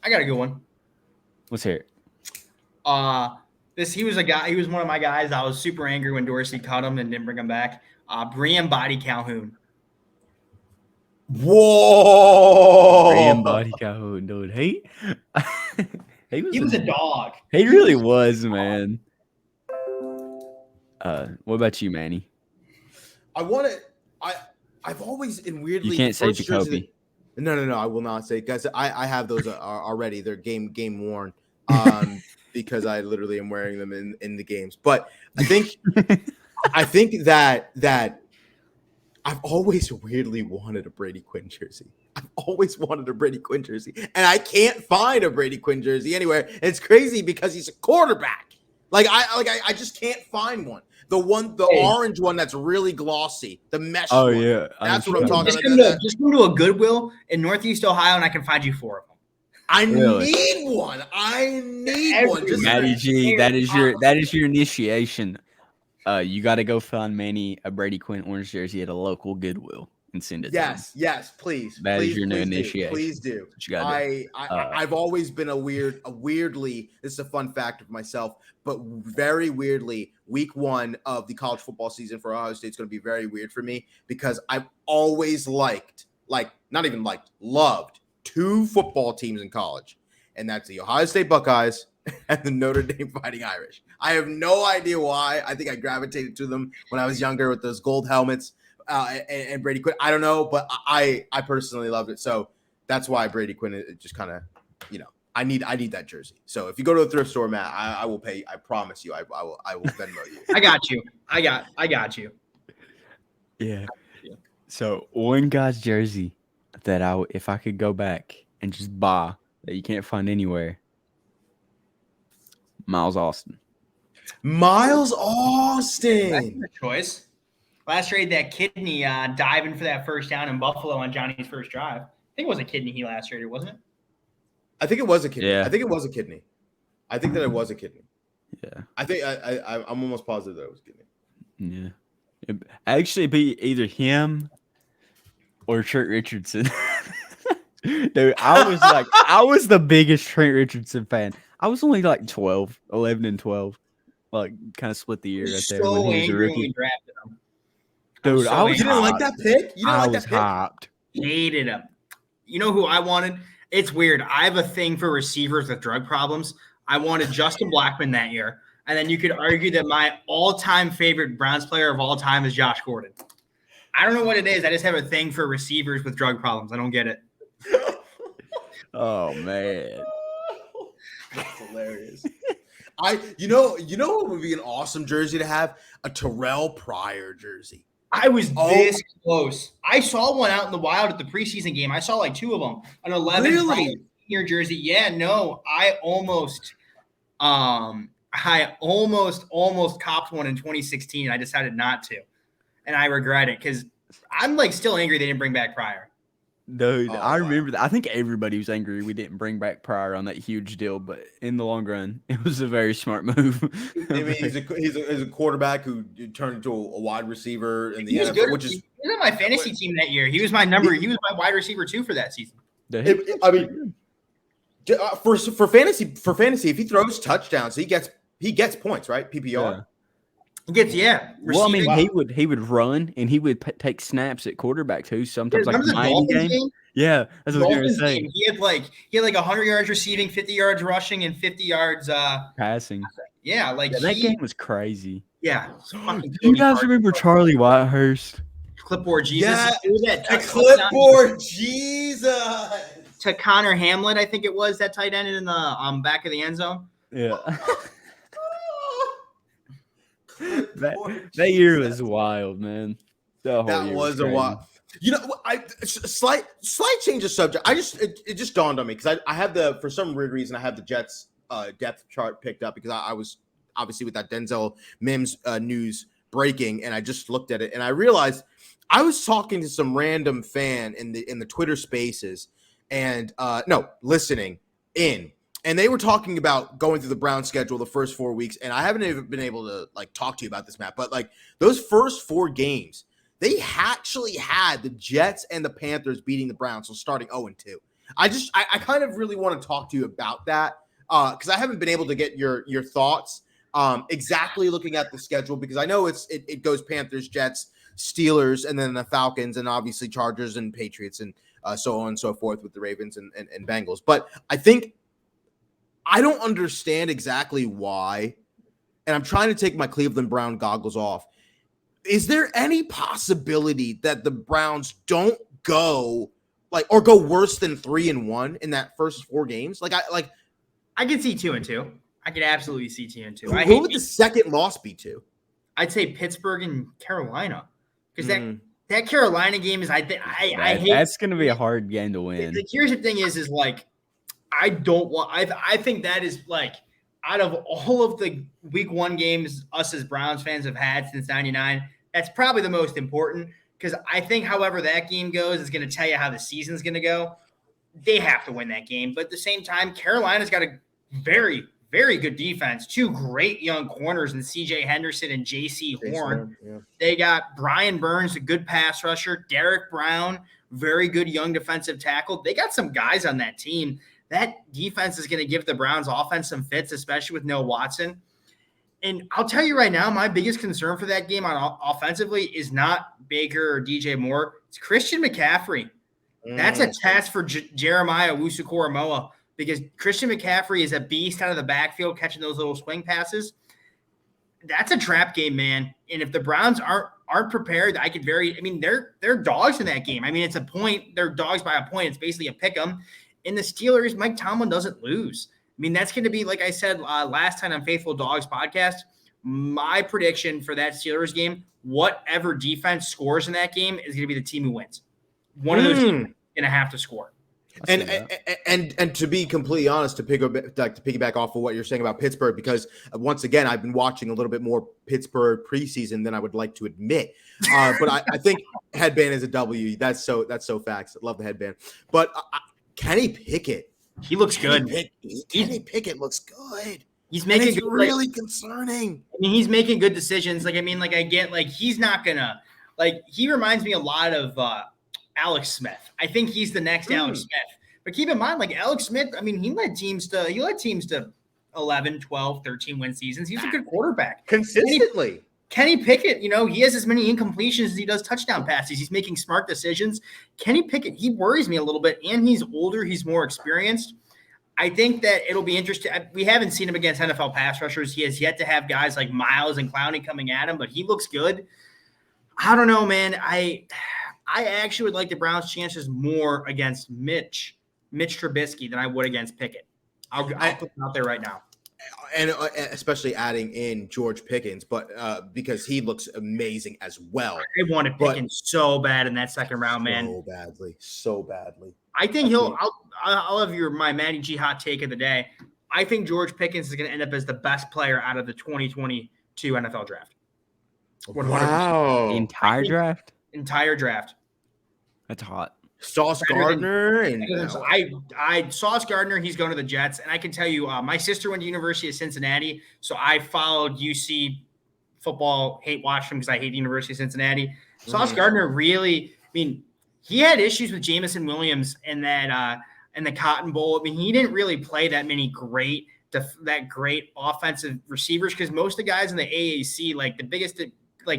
Speaker 4: I got a good one.
Speaker 1: Let's hear it.
Speaker 4: He was one of my guys. I was super angry when Dorsey cut him and didn't bring him back. Brian Body Calhoun.
Speaker 2: Whoa!
Speaker 1: Brian Body Calhoun, dude.
Speaker 4: He was a dog.
Speaker 1: He really was, man. What about you, Manny?
Speaker 2: I've always in weirdly.
Speaker 1: You can't say Jacoby.
Speaker 2: No. I will not say, guys. I have those already. They're game worn. Because I literally am wearing them in the games. But I think that I've always weirdly wanted a Brady Quinn jersey. I've always wanted a Brady Quinn jersey, and I can't find a Brady Quinn jersey anywhere. It's crazy because he's a quarterback. I just can't find one. The orange one that's really glossy, the mesh.
Speaker 1: Oh
Speaker 2: one.
Speaker 1: yeah,
Speaker 2: that's what I'm talking about.
Speaker 4: Just come to a Goodwill in Northeast Ohio, and I can find you 4 of them.
Speaker 2: I need one. Just
Speaker 1: Matty G, that is your initiation. You got to go find Manny a Brady Quinn orange jersey at a local Goodwill and send it.
Speaker 2: Yes, please.
Speaker 1: That
Speaker 2: is
Speaker 1: your new initiation.
Speaker 2: Please do.
Speaker 1: What you gotta do.
Speaker 2: I've always been weirdly. This is a fun fact of myself, but very weirdly, week 1 of the college football season for Ohio State is going to be very weird for me because I've always loved 2 football teams in college, and that's the Ohio State Buckeyes and the Notre Dame Fighting Irish. I have no idea why. I think I gravitated to them when I was younger with those gold helmets and Brady Quinn. I don't know, but I personally loved it. So that's why Brady Quinn is just kind of, I need that jersey. So if you go to a thrift store, Matt, I will pay. I promise you, I will Venmo you.
Speaker 4: I got you. I got you.
Speaker 1: Yeah. So one guy's jersey that if I could go back and just buy that you can't find anywhere, Miles Austin.
Speaker 2: Miles Austin.
Speaker 4: That's a choice. Last trade that kidney diving for that first down in Buffalo on Johnny's first drive. I think it was a kidney he last traded, wasn't it?
Speaker 2: I think it was a kidney.
Speaker 1: Yeah.
Speaker 2: I think it was a kidney. I think that it was a kidney.
Speaker 1: Yeah.
Speaker 2: I think I'm almost positive that it was a kidney.
Speaker 1: Yeah. It'd actually be either him or Trent Richardson. Dude, I was the biggest Trent Richardson fan. I was only like 11 and 12. like kind of split the year
Speaker 4: I
Speaker 1: right
Speaker 4: was
Speaker 1: there when
Speaker 4: so
Speaker 1: he was a
Speaker 4: angry when we
Speaker 1: rookie.
Speaker 4: drafted him.
Speaker 1: Dude,
Speaker 4: so
Speaker 1: I was
Speaker 2: You didn't like
Speaker 1: hyped.
Speaker 2: that pick? You didn't
Speaker 1: I
Speaker 2: like
Speaker 1: was
Speaker 2: that pick?
Speaker 1: hyped.
Speaker 4: Hated him. You know who I wanted? It's weird. I have a thing for receivers with drug problems. I wanted Justin Blackmon that year. And then you could argue that my all-time favorite Browns player of all time is Josh Gordon. I don't know what it is. I just have a thing for receivers with drug problems. I don't get it.
Speaker 1: Oh man.
Speaker 2: That's hilarious. You know what would be an awesome jersey to have? A Terrell Pryor jersey.
Speaker 4: I was this close. I saw one out in the wild at the preseason game. I saw like two of them. An 11
Speaker 2: Really?
Speaker 4: senior jersey. Yeah, no, I almost copped one in 2016. I decided not to. And I regret it because I'm like still angry they didn't bring back Pryor.
Speaker 1: Dude,
Speaker 2: Oh,
Speaker 1: I
Speaker 2: wow.
Speaker 1: remember that. I think everybody was angry we didn't bring back Pryor on that huge deal, but in the long run, it was a very smart move.
Speaker 2: I mean, he's a quarterback who turned into a wide receiver in the
Speaker 4: He was
Speaker 2: NFL,
Speaker 4: good.
Speaker 2: which is
Speaker 4: He was on my fantasy team that year. He was my wide receiver 2 for that season.
Speaker 2: I mean, for fantasy, if he throws touchdowns, he gets points, right? PPR.
Speaker 1: Yeah.
Speaker 4: He gets
Speaker 1: Well, I mean,
Speaker 4: receiving.
Speaker 1: he would run and he would take snaps at quarterback too. Sometimes, like
Speaker 4: Remember
Speaker 1: the
Speaker 4: the
Speaker 1: Miami
Speaker 4: Dolphins
Speaker 1: game.
Speaker 4: game?
Speaker 1: Yeah, that's what I was going to
Speaker 4: Dolphins
Speaker 1: say.
Speaker 4: game, he had like 100 yards receiving, 50 yards rushing, and 50 yards
Speaker 1: Passing.
Speaker 4: yeah, like
Speaker 1: Yeah, that game was crazy.
Speaker 4: Yeah. It's fucking
Speaker 1: Do you
Speaker 4: Cody
Speaker 1: guys
Speaker 4: Parkey.
Speaker 1: remember Charlie Whitehurst?
Speaker 4: Clipboard Jesus?
Speaker 2: Yeah,
Speaker 4: It was that
Speaker 2: a
Speaker 4: touchdown
Speaker 2: clipboard, Jesus.
Speaker 4: to Connor Hamlet, I think it was, that tight end in the back of the end zone.
Speaker 1: Yeah. that year was wild, man. That
Speaker 2: was a wild. You know, slight change of subject. It just dawned on me because I have for some weird reason I have the Jets depth chart picked up because I was obviously with that Denzel Mims news breaking, and I just looked at it and I realized I was talking to some random fan in the Twitter Spaces and listening in. And they were talking about going through the Browns schedule the first 4 weeks. And I haven't even been able to like talk to you about this, Matt, but like those first 4 games, they actually had the Jets and the Panthers beating the Browns. So starting 0-2. I kind of really want to talk to you about that because I haven't been able to get your thoughts exactly looking at the schedule because I know it goes Panthers, Jets, Steelers, and then the Falcons, and obviously Chargers and Patriots and so on and so forth with the Ravens and Bengals. But I think I don't understand exactly why, and I'm trying to take my Cleveland Brown goggles off. Is there any possibility that the Browns don't go go worse than 3-1 in that first 4 games?
Speaker 4: I could see 2-2. I could absolutely see 2-2.
Speaker 2: Who would the second loss be to?
Speaker 4: I'd say Pittsburgh and Carolina because that Carolina game is I hate.
Speaker 1: That's going to be a hard game to win.
Speaker 4: Here's the thing is like I think that is like out of all of the week 1 games us as Browns fans have had since 99, that's probably the most important because I think however that game goes is going to tell you how the season's going to go. They have to win that game. But at the same time, Carolina's got a very, very good defense. 2 great young corners in C.J. Henderson and J.C. Horn.
Speaker 2: Yeah.
Speaker 4: They got Brian Burns, a good pass rusher. Derek Brown, very good young defensive tackle. They got some guys on that team. That defense is going to give the Browns offense some fits, especially with Noah Watson. And I'll tell you right now, my biggest concern for that game on offensively is not Baker or DJ Moore. It's Christian McCaffrey. That's a test for Jeremiah Owusu-Koramoah because Christian McCaffrey is a beast out of the backfield catching those little swing passes. That's a trap game, man. And if the Browns aren't prepared, they're dogs in that game. I mean, it's a point. They're dogs by a point. It's basically a pick 'em. In the Steelers, Mike Tomlin doesn't lose. I mean, that's going to be, like I said last time on Faithful Dogs podcast, my prediction for that Steelers game, whatever defense scores in that game is going to be the team who wins. One of those teams is going to have to score.
Speaker 2: And to be completely honest, to piggyback off of what you're saying about Pittsburgh, because once again, I've been watching a little bit more Pittsburgh preseason than I would like to admit. But I think headband is a W. That's so facts. I love the headband. But Kenny Pickett,
Speaker 4: he looks good.
Speaker 2: Kenny Pickett looks good.
Speaker 4: He's making good,
Speaker 2: really concerning.
Speaker 4: I mean, he's making good decisions. I get he's not gonna he reminds me a lot of Alex Smith. I think he's the next Alex Smith. But keep in mind, Alex Smith, I mean, he led teams to 11, 12, 13 win seasons. He's a good quarterback.
Speaker 2: Consistently.
Speaker 4: Kenny Pickett, he has as many incompletions as he does touchdown passes. He's making smart decisions. Kenny Pickett, he worries me a little bit, and he's older. He's more experienced. I think that it'll be interesting. We haven't seen him against NFL pass rushers. He has yet to have guys like Miles and Clowney coming at him, but he looks good. I don't know, man. I actually would like the Browns' chances more against Mitch Trubisky than I would against Pickett. I'll put him out there right now.
Speaker 2: And especially adding in George Pickens, but because he looks amazing as well.
Speaker 4: I wanted Pickens so bad in that second round, man.
Speaker 2: So badly.
Speaker 4: I think I'll have my Matty G hot take of the day. I think George Pickens is going to end up as the best player out of the 2022 NFL draft. 100%.
Speaker 2: Wow.
Speaker 1: The entire draft?
Speaker 4: Entire draft.
Speaker 1: That's hot.
Speaker 2: Sauce Gardner
Speaker 4: I Sauce Gardner, he's going to the Jets, and I can tell you, my sister went to University of Cincinnati, so I followed UC football, watched him because I hate the University of Cincinnati. Sauce Gardner really, he had issues with Jameson Williams in that in the Cotton Bowl. He didn't really play that many great offensive receivers because most of the guys in the AAC, the biggest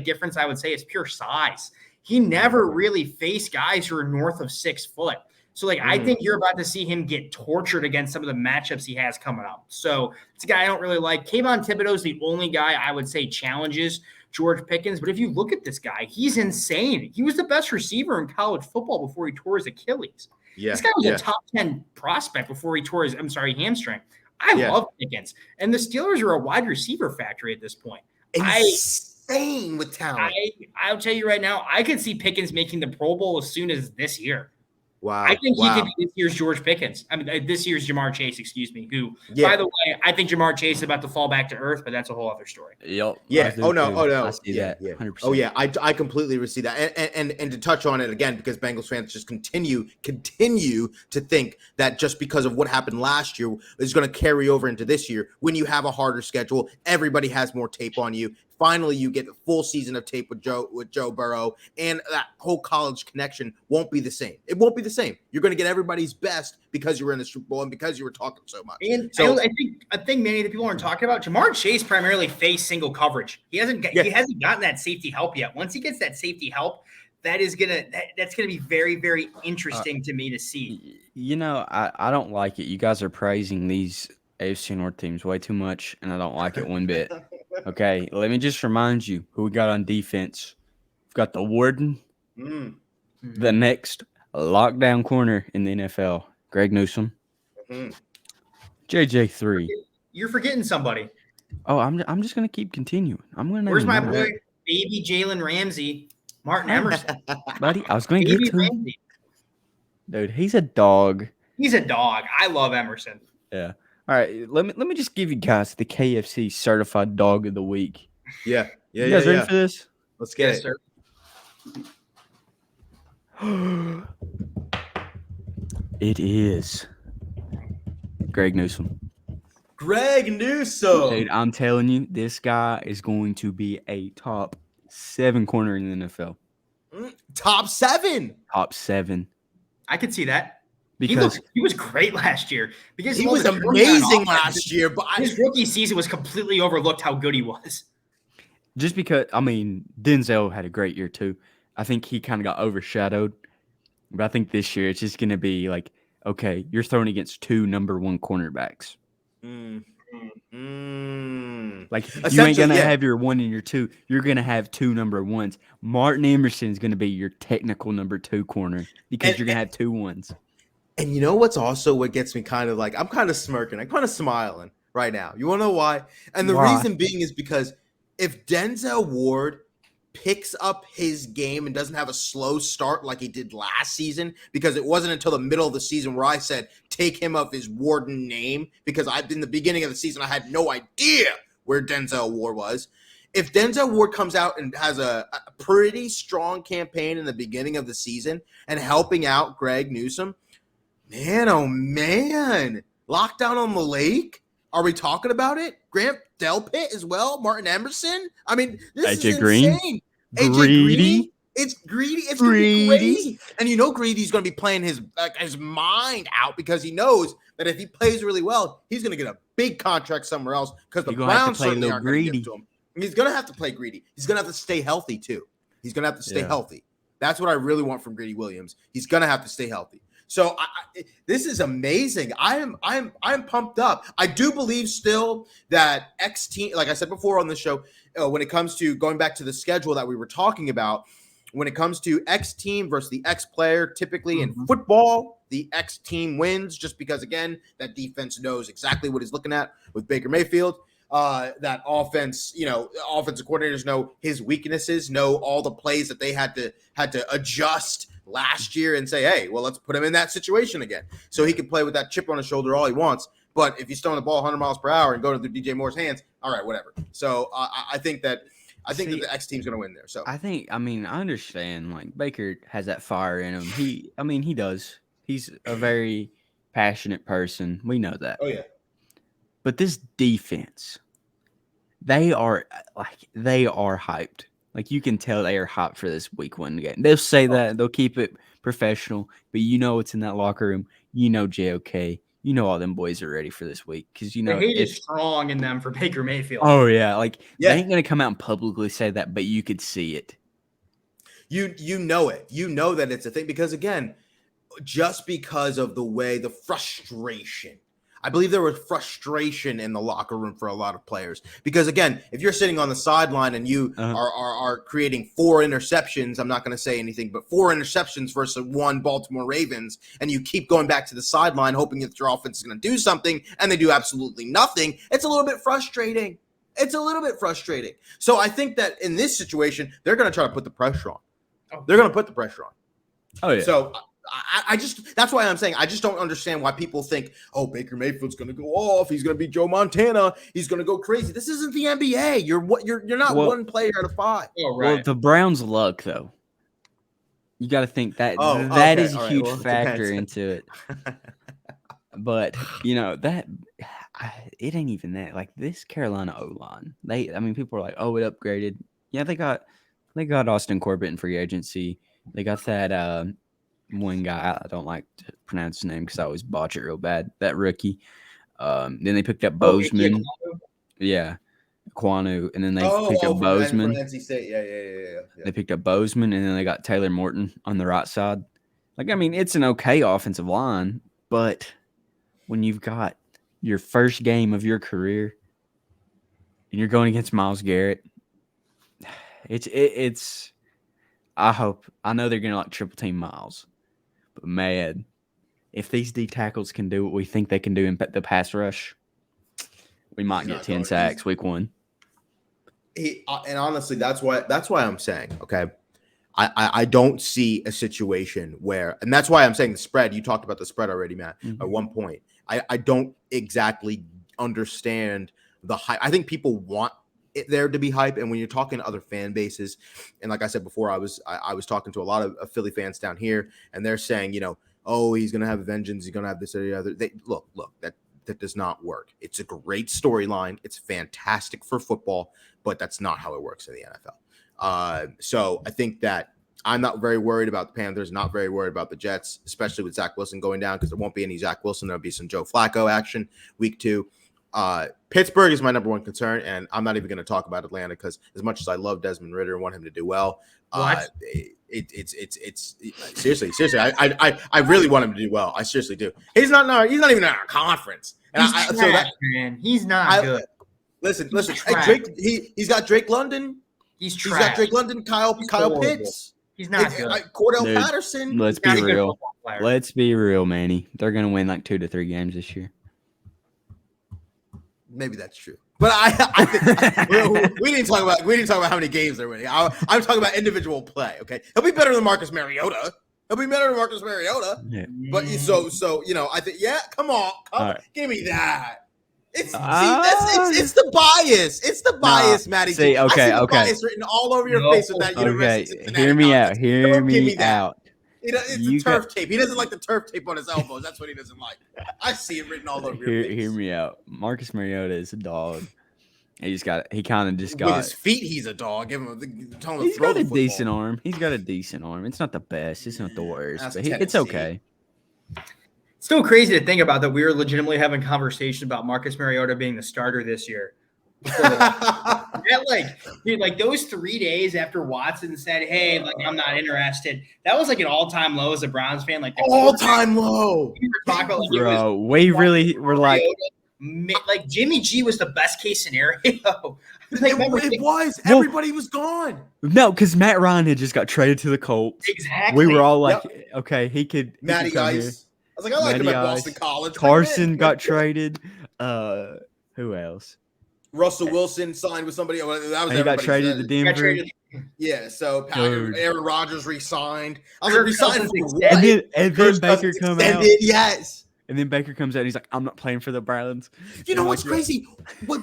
Speaker 4: difference I would say is pure size. He never really faced guys who are north of 6 foot. So, I think you're about to see him get tortured against some of the matchups he has coming up. So, it's a guy I don't really like. Kayvon Thibodeau is the only guy I would say challenges George Pickens. But if you look at this guy, he's insane. He was the best receiver in college football before he tore his Achilles. Yeah, this guy was a top 10 prospect before he tore his, hamstring. I love Pickens. And the Steelers are a wide receiver factory at this point.
Speaker 2: Insane with talent.
Speaker 4: I'll tell you right now, I could see Pickens making the Pro Bowl as soon as this year.
Speaker 2: Wow.
Speaker 4: I think he could be this year's George Pickens. This year's Jamar Chase, who, by the way, I think Jamar Chase is about to fall back to earth, but that's a whole other story.
Speaker 1: Yep.
Speaker 2: Yeah. Oh, no.
Speaker 1: I see that. 100%.
Speaker 2: Oh, yeah. I completely see that. And to touch on it again, because Bengals fans just continue to think that just because of what happened last year is going to carry over into this year. When you have a harder schedule, everybody has more tape on you. Finally, you get a full season of tape with Joe Burrow, and that whole college connection won't be the same. It won't be the same. You're going to get everybody's best because you were in the Super Bowl and because you were talking so much.
Speaker 4: And so, I think many of the people aren't talking about Jamar Chase primarily faced single coverage. He hasn't gotten that safety help yet. Once he gets that safety help, that's gonna be very, very interesting to me to see.
Speaker 1: I don't like it. You guys are praising these AFC North teams way too much, and I don't like it one bit. Okay, let me just remind you who we got on defense. We've got the Warden, the next lockdown corner in the NFL, Greg Newsome, JJ3.
Speaker 4: You're forgetting somebody.
Speaker 1: Oh, I'm just gonna keep continuing.
Speaker 4: Where's my boy, baby Jalen Ramsey, Martin Emerson,
Speaker 1: buddy? I was gonna get to him. Dude, he's a dog.
Speaker 4: He's a dog. I love Emerson.
Speaker 1: Yeah. All right, let me just give you guys the KFC Certified Dog of the Week.
Speaker 2: Yeah.
Speaker 1: You guys ready for this?
Speaker 2: Let's get it.
Speaker 4: Sir.
Speaker 1: It is Greg Newsome.
Speaker 2: Greg Newsome.
Speaker 1: Dude, I'm telling you, this guy is going to be a top 7 corner in the NFL.
Speaker 2: Top 7.
Speaker 1: Top 7.
Speaker 4: I could see that.
Speaker 1: Because
Speaker 4: he was great last year. Because
Speaker 2: he was amazing last year, but
Speaker 4: his rookie season was completely overlooked how good he was.
Speaker 1: Just because, Denzel had a great year too. I think he kind of got overshadowed. But I think this year it's just going to be like, okay, you're throwing against 2 number 1 cornerbacks. Like, you ain't going to have your 1 and your 2. You're going to have 2 number 1s. Martin Emerson is going to be your technical number 2 corner because you're going to have 2 1s.
Speaker 2: And you know what's also what gets me kind of like, I'm kind of smirking. I'm kind of smiling right now. You want to know why? And the reason being is because if Denzel Ward picks up his game and doesn't have a slow start like he did last season, because it wasn't until the middle of the season where I said, take him off his Warden name, because in the beginning of the season, I had no idea where Denzel Ward was. If Denzel Ward comes out and has a pretty strong campaign in the beginning of the season and helping out Greg Newsome, man, oh man. Lockdown on the Lake? Are we talking about it? Grant Delpit as well? Martin Emerson? This is insane. AJ Greedy? It's Greedy. It's going to be crazy. And you know Greedy's going to be playing his mind out because he knows that if he plays really well, he's going to get a big contract somewhere else because the Browns certainly aren't going to give it to him. And he's going to have to play Greedy. He's going to have to stay healthy too. He's going to have to stay healthy. That's what I really want from Greedy Williams. He's going to have to stay healthy. So this is amazing. I'm pumped up. I do believe still that X team, like I said before on the show, when it comes to going back to the schedule that we were talking about, when it comes to X team versus the X player, typically in football, the X team wins just because, again, that defense knows exactly what he's looking at with Baker Mayfield. That offense, offensive coordinators know his weaknesses, know all the plays that they had to adjust last year and say, hey, well, let's put him in that situation again. So he can play with that chip on his shoulder all he wants. But if you stone the ball 100 miles per hour and go to DJ Moore's hands, all right, whatever. So I think that the X team's going to win there. So
Speaker 1: I understand like Baker has that fire in him. He does. He's a very passionate person. We know that.
Speaker 2: Oh yeah.
Speaker 1: But this defense, they are hyped. Like you can tell they are hyped for this week 1 game. They'll say that, they'll keep it professional, but it's in that locker room. JOK, all them boys are ready for this week because
Speaker 4: the hate is strong in them for Baker Mayfield.
Speaker 1: Oh yeah, they ain't gonna come out and publicly say that, but you could see it.
Speaker 2: You know it. You know that it's a thing because again, just because of the frustration. I believe there was frustration in the locker room for a lot of players because, again, if you're sitting on the sideline and you are creating 4 interceptions, I'm not going to say anything, but 4 interceptions versus 1 Baltimore Ravens, and you keep going back to the sideline hoping that your offense is going to do something, and they do absolutely nothing, it's a little bit frustrating. So I think that in this situation, they're going to try to put the pressure on. They're going to put the pressure on.
Speaker 1: Oh, yeah.
Speaker 2: So that's why I'm saying I just don't understand why people think, oh, Baker Mayfield's going to go off. He's going to be Joe Montana. He's going to go crazy. This isn't the NBA. You're not one player out of 5.
Speaker 4: Oh, right.
Speaker 1: Well, the Browns' luck, though. You got to think that is a huge factor into it. But, that it ain't even that. Like this Carolina O-line, people are like, oh, it upgraded. Yeah, they got Austin Corbett in free agency. They got that one guy, I don't like to pronounce his name because I always botch it real bad. That rookie. Then they picked up Bozeman. Kwanu. And then they picked up Bozeman.
Speaker 2: Yeah.
Speaker 1: They picked up Bozeman, and then they got Taylor Morton on the right side. It's an okay offensive line, but when you've got your first game of your career and you're going against Myles Garrett, it's I know they're going to triple team Myles. But, man, if these D tackles can do what we think they can do in the pass rush, we might get 10 sacks week 1.
Speaker 2: And honestly, that's why I'm saying, okay, I don't see a situation where – and that's why I'm saying the spread. You talked about the spread already, Matt, at one point. I don't exactly understand the hype. I think people want it there to be hype, and when you're talking to other fan bases, and like I said before, I was talking to a lot of Philly fans down here, and they're saying, oh, he's gonna have vengeance, he's gonna have this or the other. Look, that does not work. It's a great storyline, it's fantastic for football, but that's not how it works in the NFL. So I think that I'm not very worried about the Panthers, not very worried about the Jets, especially with Zach Wilson going down, because there won't be any Zach Wilson. There'll be some Joe Flacco action week 2. Pittsburgh is my number 1 concern, and I'm not even going to talk about Atlanta because as much as I love Desmond Ridder and want him to do well, it's seriously. I really want him to do well. I seriously do. He's not even in our conference. And
Speaker 4: man. He's not good.
Speaker 2: Listen. Hey, Drake. He's got Drake London.
Speaker 4: He's
Speaker 2: got Drake London. Kyle Pitts.
Speaker 4: He's not good.
Speaker 2: Cordell Patterson.
Speaker 1: Let's be real. Let's be real, Manny. They're going to win 2 to 3 games this year.
Speaker 2: Maybe that's true, but I think we didn't talk about how many games they're winning. I'm talking about individual play. Okay, he'll be better than Marcus Mariota. Yeah. But I think come on, right. Give me that. It's the bias. It's the bias, Matty.
Speaker 1: See, okay.
Speaker 2: Bias written all over your face with that University.
Speaker 1: Okay, hear me out.
Speaker 2: It's the turf tape. He doesn't like the turf tape on his elbows. That's what he doesn't like. I see it written all over your face.
Speaker 1: Hear me out. Marcus Mariota is a dog. He kind of just
Speaker 2: With
Speaker 1: got.
Speaker 2: his feet, he's a dog. Give him tell him to
Speaker 1: He's
Speaker 2: throw
Speaker 1: got
Speaker 2: the
Speaker 1: a
Speaker 2: football.
Speaker 1: decent arm. He's got a decent arm. It's not the best. It's not the worst,
Speaker 2: That's
Speaker 1: but it's
Speaker 2: Tennessee.
Speaker 1: okay.
Speaker 4: It's still crazy to think about that we were legitimately having conversation about Marcus Mariota being the starter this year. Like those 3 days after Watson said, "Hey, like I'm not interested," that was like an all-time low as a Browns fan. Like
Speaker 2: All-time low.
Speaker 4: We were talking about, like,
Speaker 1: Bro, we really were like
Speaker 4: Jimmy G was the best case scenario.
Speaker 2: It was. Everybody was gone.
Speaker 1: no, because Matt Ryan had just got traded to the Colts.
Speaker 4: Exactly.
Speaker 1: We were all like, okay, he could
Speaker 2: Matty
Speaker 1: come
Speaker 2: Ice.
Speaker 1: here.
Speaker 2: I was like, I like him
Speaker 1: Matty
Speaker 2: at Boston
Speaker 1: Ice.
Speaker 2: College.
Speaker 1: Carson got traded. Who else?
Speaker 2: Russell Wilson signed with somebody. That was
Speaker 1: He got traded to Denver.
Speaker 2: Yeah, so
Speaker 1: Dude.
Speaker 2: Aaron Rodgers re-signed. I was
Speaker 4: Kirk
Speaker 2: like, re-signed
Speaker 4: Cousins
Speaker 2: for
Speaker 4: extended.
Speaker 2: what?
Speaker 1: And then
Speaker 2: Kirk
Speaker 1: Baker
Speaker 2: Cousins
Speaker 1: come
Speaker 2: extended,
Speaker 1: out.
Speaker 2: Yes.
Speaker 1: And then Baker comes out and he's like, I'm not playing for the Browns.
Speaker 2: You know
Speaker 1: I'm
Speaker 2: what's
Speaker 1: like,
Speaker 2: crazy? What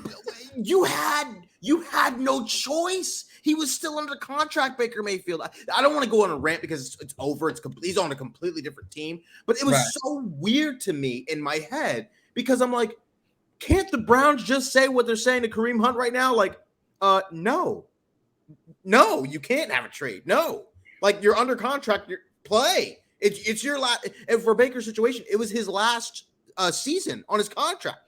Speaker 2: you had no choice. He was still under contract, Baker Mayfield. I don't want to go on a rant because it's over. He's on a completely different team. But it was so weird to me in my head because I'm like, can't the Browns just say what they're saying to Kareem Hunt right now? Like, no, you can't have a trade. No, like you're under contract. Play. It's your last. And for Baker's situation, it was his last season on his contract.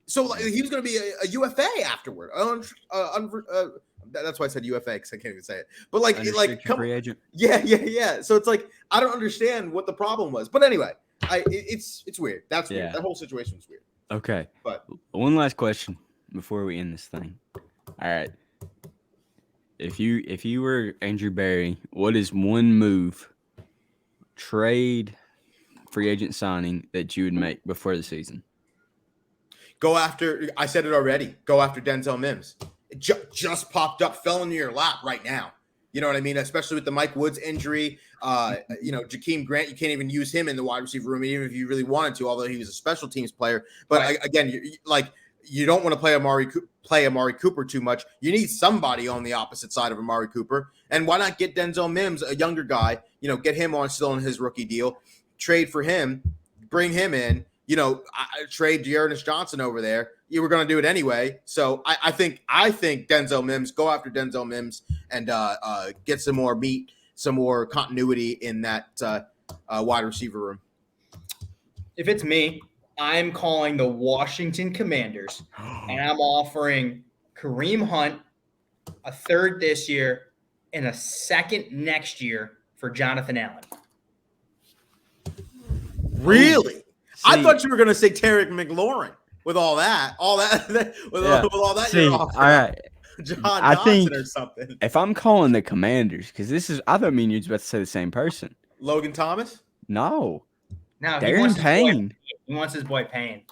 Speaker 2: So like, he was going to be a UFA afterward. That's why I said UFA because I can't even say it. But like
Speaker 1: free agent.
Speaker 2: Yeah. So it's like I don't understand what the problem was. But anyway, it's weird. That's weird. That whole situation was weird.
Speaker 1: Okay.
Speaker 2: But
Speaker 1: one last question before we end this thing. All right. If you were Andrew Berry, what is one move, trade, free agent signing that you would make before the season?
Speaker 2: Go after. I said it already. Go after Denzel Mims. It just popped up, fell into your lap right now. You know what I mean? Especially with the Mike Woods injury. Jakeem Grant, you can't even use him in the wide receiver room, even if you really wanted to, although he was a special teams player. But again, you don't want to play Amari Cooper too much. You need somebody on the opposite side of Amari Cooper. And why not get Denzel Mims, a younger guy, get him still on his rookie deal, trade for him, bring him in, trade Dearness Johnson over there. You were going to do it anyway. So I think Denzel Mims, go after Denzel Mims and get some more meat, some more continuity in that wide receiver room.
Speaker 4: If it's me, I'm calling the Washington Commanders, and I'm offering Kareem Hunt a third this year and a second next year for Jonathan Allen.
Speaker 2: Really? I thought you were going to say Tarek McLaurin with all that. All that.
Speaker 1: See, all right.
Speaker 2: John
Speaker 1: I
Speaker 2: Johnson
Speaker 1: think
Speaker 2: or something.
Speaker 1: If I'm calling the Commanders, because I thought me and you was about to say the same person.
Speaker 2: Logan Thomas?
Speaker 1: No.
Speaker 4: Darren
Speaker 1: Payne.
Speaker 4: He wants his boy Payne.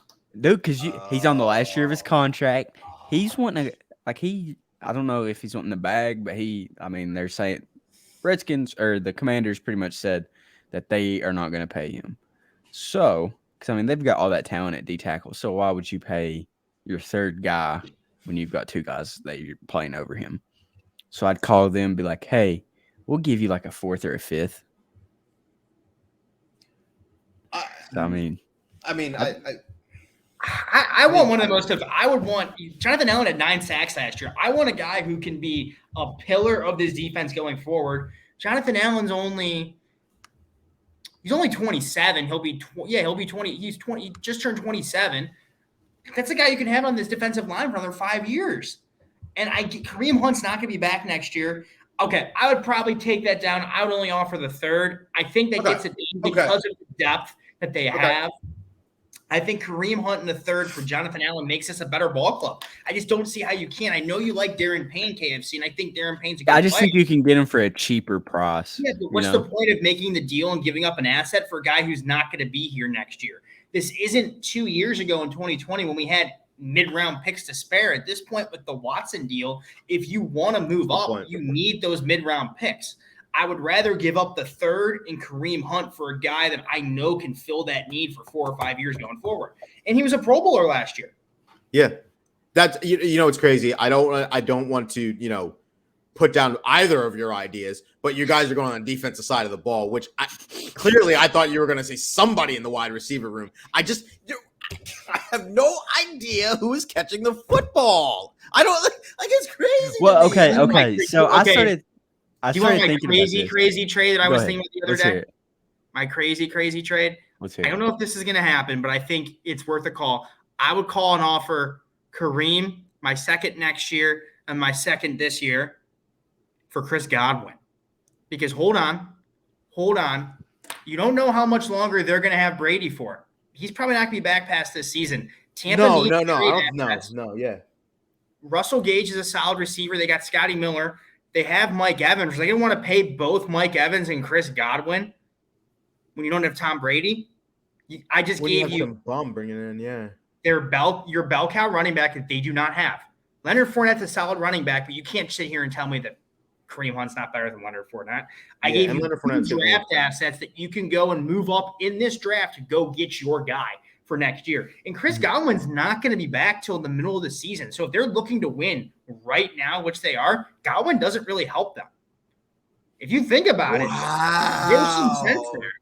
Speaker 1: Dude, because he's on the last year of his contract. He's wanting to, I don't know if he's wanting the bag, but they're saying Redskins or the Commanders pretty much said that they are not going to pay him. So, because they've got all that talent at D tackle. So why would you pay your third guy when you've got two guys that you're playing over him? So I'd call them and be like, hey, we'll give you like a fourth or a fifth. I
Speaker 4: want one of the most of. I would want Jonathan Allen at 9 sacks last year. I want a guy who can be a pillar of this defense going forward. Jonathan Allen's he's only 27. He'll be 20. He's 20. He just turned 27. That's a guy you can have on this defensive line for another 5 years. And Kareem Hunt's not going to be back next year. Okay, I would probably take that down. I would only offer the third. I think that gets it done because of the depth that they have. I think Kareem Hunt in the third for Jonathan Allen makes us a better ball club. I just don't see how you can. I know you like Darren Payne, KFC, and I think Darren Payne's a good player.
Speaker 1: think you can get him for a cheaper price.
Speaker 4: Yeah, but what's the point of making the deal and giving up an asset for a guy who's not going to be here next year? This isn't 2 years ago in 2020 when we had mid-round picks to spare. At this point with the Watson deal, if you want to move up, you need those mid-round picks. I would rather give up the third and Kareem Hunt for a guy that I know can fill that need for 4 or 5 years going forward. And he was a Pro Bowler last year.
Speaker 2: Yeah. That's it's crazy. I don't want to, put down either of your ideas, but you guys are going on the defensive side of the ball, which I thought you were going to say somebody in the wide receiver room. have no idea who is catching the football. I don't like it's crazy.
Speaker 1: Well,
Speaker 2: to me.
Speaker 1: okay. So I started
Speaker 4: Do you want my
Speaker 1: thinking
Speaker 4: crazy trade that I
Speaker 1: Go
Speaker 4: was
Speaker 1: ahead.
Speaker 4: thinking the other
Speaker 1: Let's
Speaker 4: day?
Speaker 1: hear it.
Speaker 4: My crazy trade.
Speaker 1: Let's hear
Speaker 4: I don't know if this is going to happen, but I think it's worth a call. I would call and offer Kareem, my second next year, and my second this year for Chris Godwin. Because hold on. You don't know how much longer they're going to have Brady for. He's probably not going to be back past this season. Tampa
Speaker 2: No.
Speaker 4: needs
Speaker 2: Yeah.
Speaker 4: Russell Gage is a solid receiver. They got Scotty Miller. They have Mike Evans. They don't want to pay both Mike Evans and Chris Godwin when you don't have Tom Brady. I just gave you
Speaker 2: some bum bringing in, yeah.
Speaker 4: your bell cow running back that they do not have. Leonard Fournette's a solid running back, but you can't sit here and tell me that Kareem Hunt's not better than Leonard Fournette. I gave you two draft assets that you can go and move up in this draft to go get your guy for next year. And Chris Godwin's not going to be back till the middle of the season. So if they're looking to win right now, which they are, Godwin doesn't really help them. If you think about it, there's some sense there.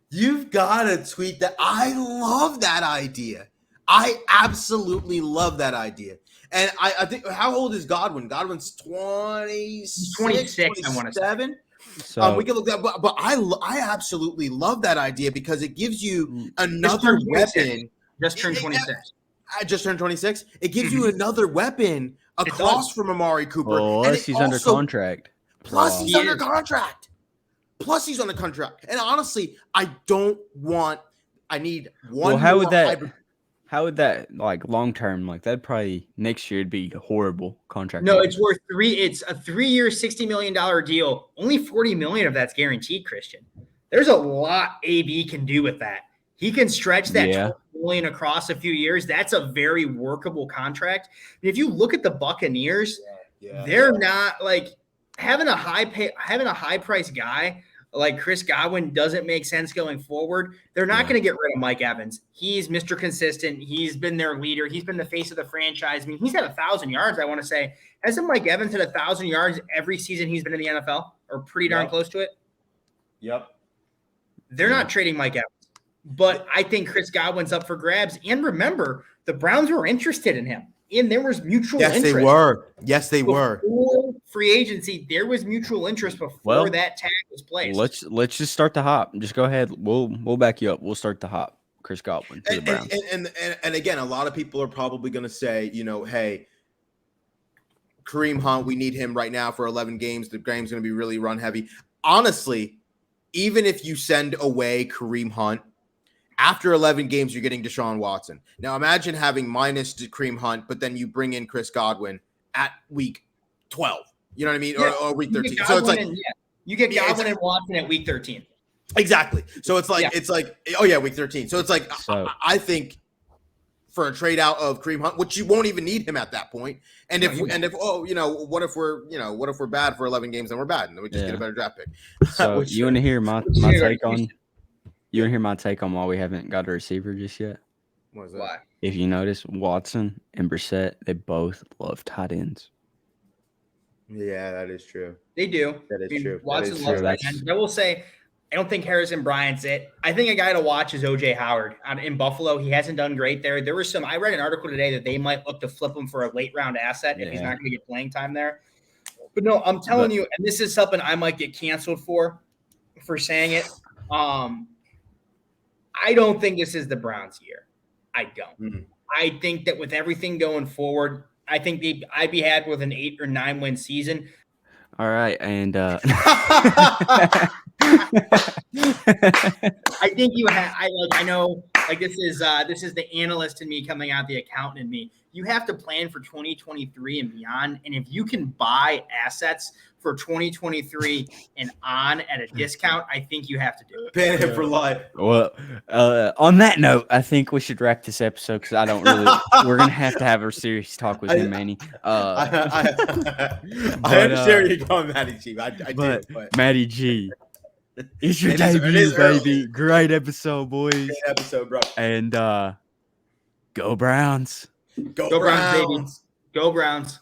Speaker 2: You've got to tweet that. I love that idea. I absolutely love that idea. And I think, how old is Godwin? Godwin's 26,
Speaker 4: 26, I want to say.
Speaker 1: So
Speaker 2: we can look that, but I absolutely love that idea because it gives you another weapon.
Speaker 4: Just turned 26.
Speaker 2: I just turned 26. It gives you another weapon across from Amari Cooper.
Speaker 1: Plus, he's under contract.
Speaker 2: Plus, he's under contract. And honestly, I need one.
Speaker 1: Well, how would that like long term, like that probably next year it'd be a horrible contract.
Speaker 4: No, it's worth it's a 3-year, $60 million deal. Only $40 million of that's guaranteed, Christian. There's a lot AB can do with that. He can stretch that $12 million across a few years. That's a very workable contract. And if you look at the Buccaneers, they're not like having a high price guy like Chris Godwin doesn't make sense going forward. They're not going to get rid of Mike Evans. He's Mr. Consistent. He's been their leader. He's been the face of the franchise. I mean, he's had 1,000 yards, I want to say. Hasn't Mike Evans had 1,000 yards every season he's been in the NFL or pretty darn close to it?
Speaker 2: Yep.
Speaker 4: They're not trading Mike Evans. But I think Chris Godwin's up for grabs. And remember, the Browns were interested in him. And there was mutual interest.
Speaker 2: Yes, they were.
Speaker 4: Before free agency, there was mutual interest before that tag was placed.
Speaker 1: Let's just start the hop. Just go ahead. We'll back you up. We'll start the hop. Chris Godwin to the Browns.
Speaker 2: And again, a lot of people are probably going to say, hey, Kareem Hunt, we need him right now for 11 games. The game's going to be really run heavy. Honestly, even if you send away Kareem Hunt, after 11 games, you're getting Deshaun Watson. Now, imagine having minus Kareem Hunt, but then you bring in Chris Godwin at week 12. You know what I mean?
Speaker 4: Yeah,
Speaker 2: or week 13. So it's like
Speaker 4: you get Godwin and Watson at week 13.
Speaker 2: Exactly. So it's like week 13. So it's like I think for a trade out of Kareem Hunt, which you won't even need him at that point. And if what if we're bad for 11 games, then we're bad, and then we just get a better draft pick.
Speaker 1: So you want to hear my take on? You want to hear my take on why we haven't got a receiver just yet?
Speaker 2: What is that?
Speaker 4: Why?
Speaker 1: If you notice, Watson and Brissett, they both love tight ends.
Speaker 2: Yeah, that is true.
Speaker 4: They do.
Speaker 2: That is true.
Speaker 4: Watson loves tight ends. I will say, I don't think Harrison Bryant's it. I think a guy to watch is O.J. Howard in Buffalo. He hasn't done great there. There was I read an article today that they might look to flip him for a late round asset if he's not going to get playing time there. But no, I'm telling you, and this is something I might get canceled for saying it. I don't think this is the Browns' year. I don't.
Speaker 2: Mm-hmm.
Speaker 4: I think that with everything going forward, I think I'd be happy with an 8 or 9 win season.
Speaker 1: All right, and
Speaker 4: I think you have. I know. Like this is the analyst in me coming out, the accountant in me. You have to plan for 2023 and beyond. And if you can buy assets for 2023 and on at a discount, I think you have to do it.
Speaker 2: Ban him for life.
Speaker 1: Well, on that note, I think we should wrap this episode because I don't really. We're gonna have to have a serious talk with him, Manny.
Speaker 2: I understand where you're going, Matty G. I do, but
Speaker 1: Matty G. It's your debut, baby. Great episode, boys.
Speaker 2: Great episode, bro.
Speaker 1: And go Browns.
Speaker 2: Go Browns, baby.
Speaker 4: Go Browns.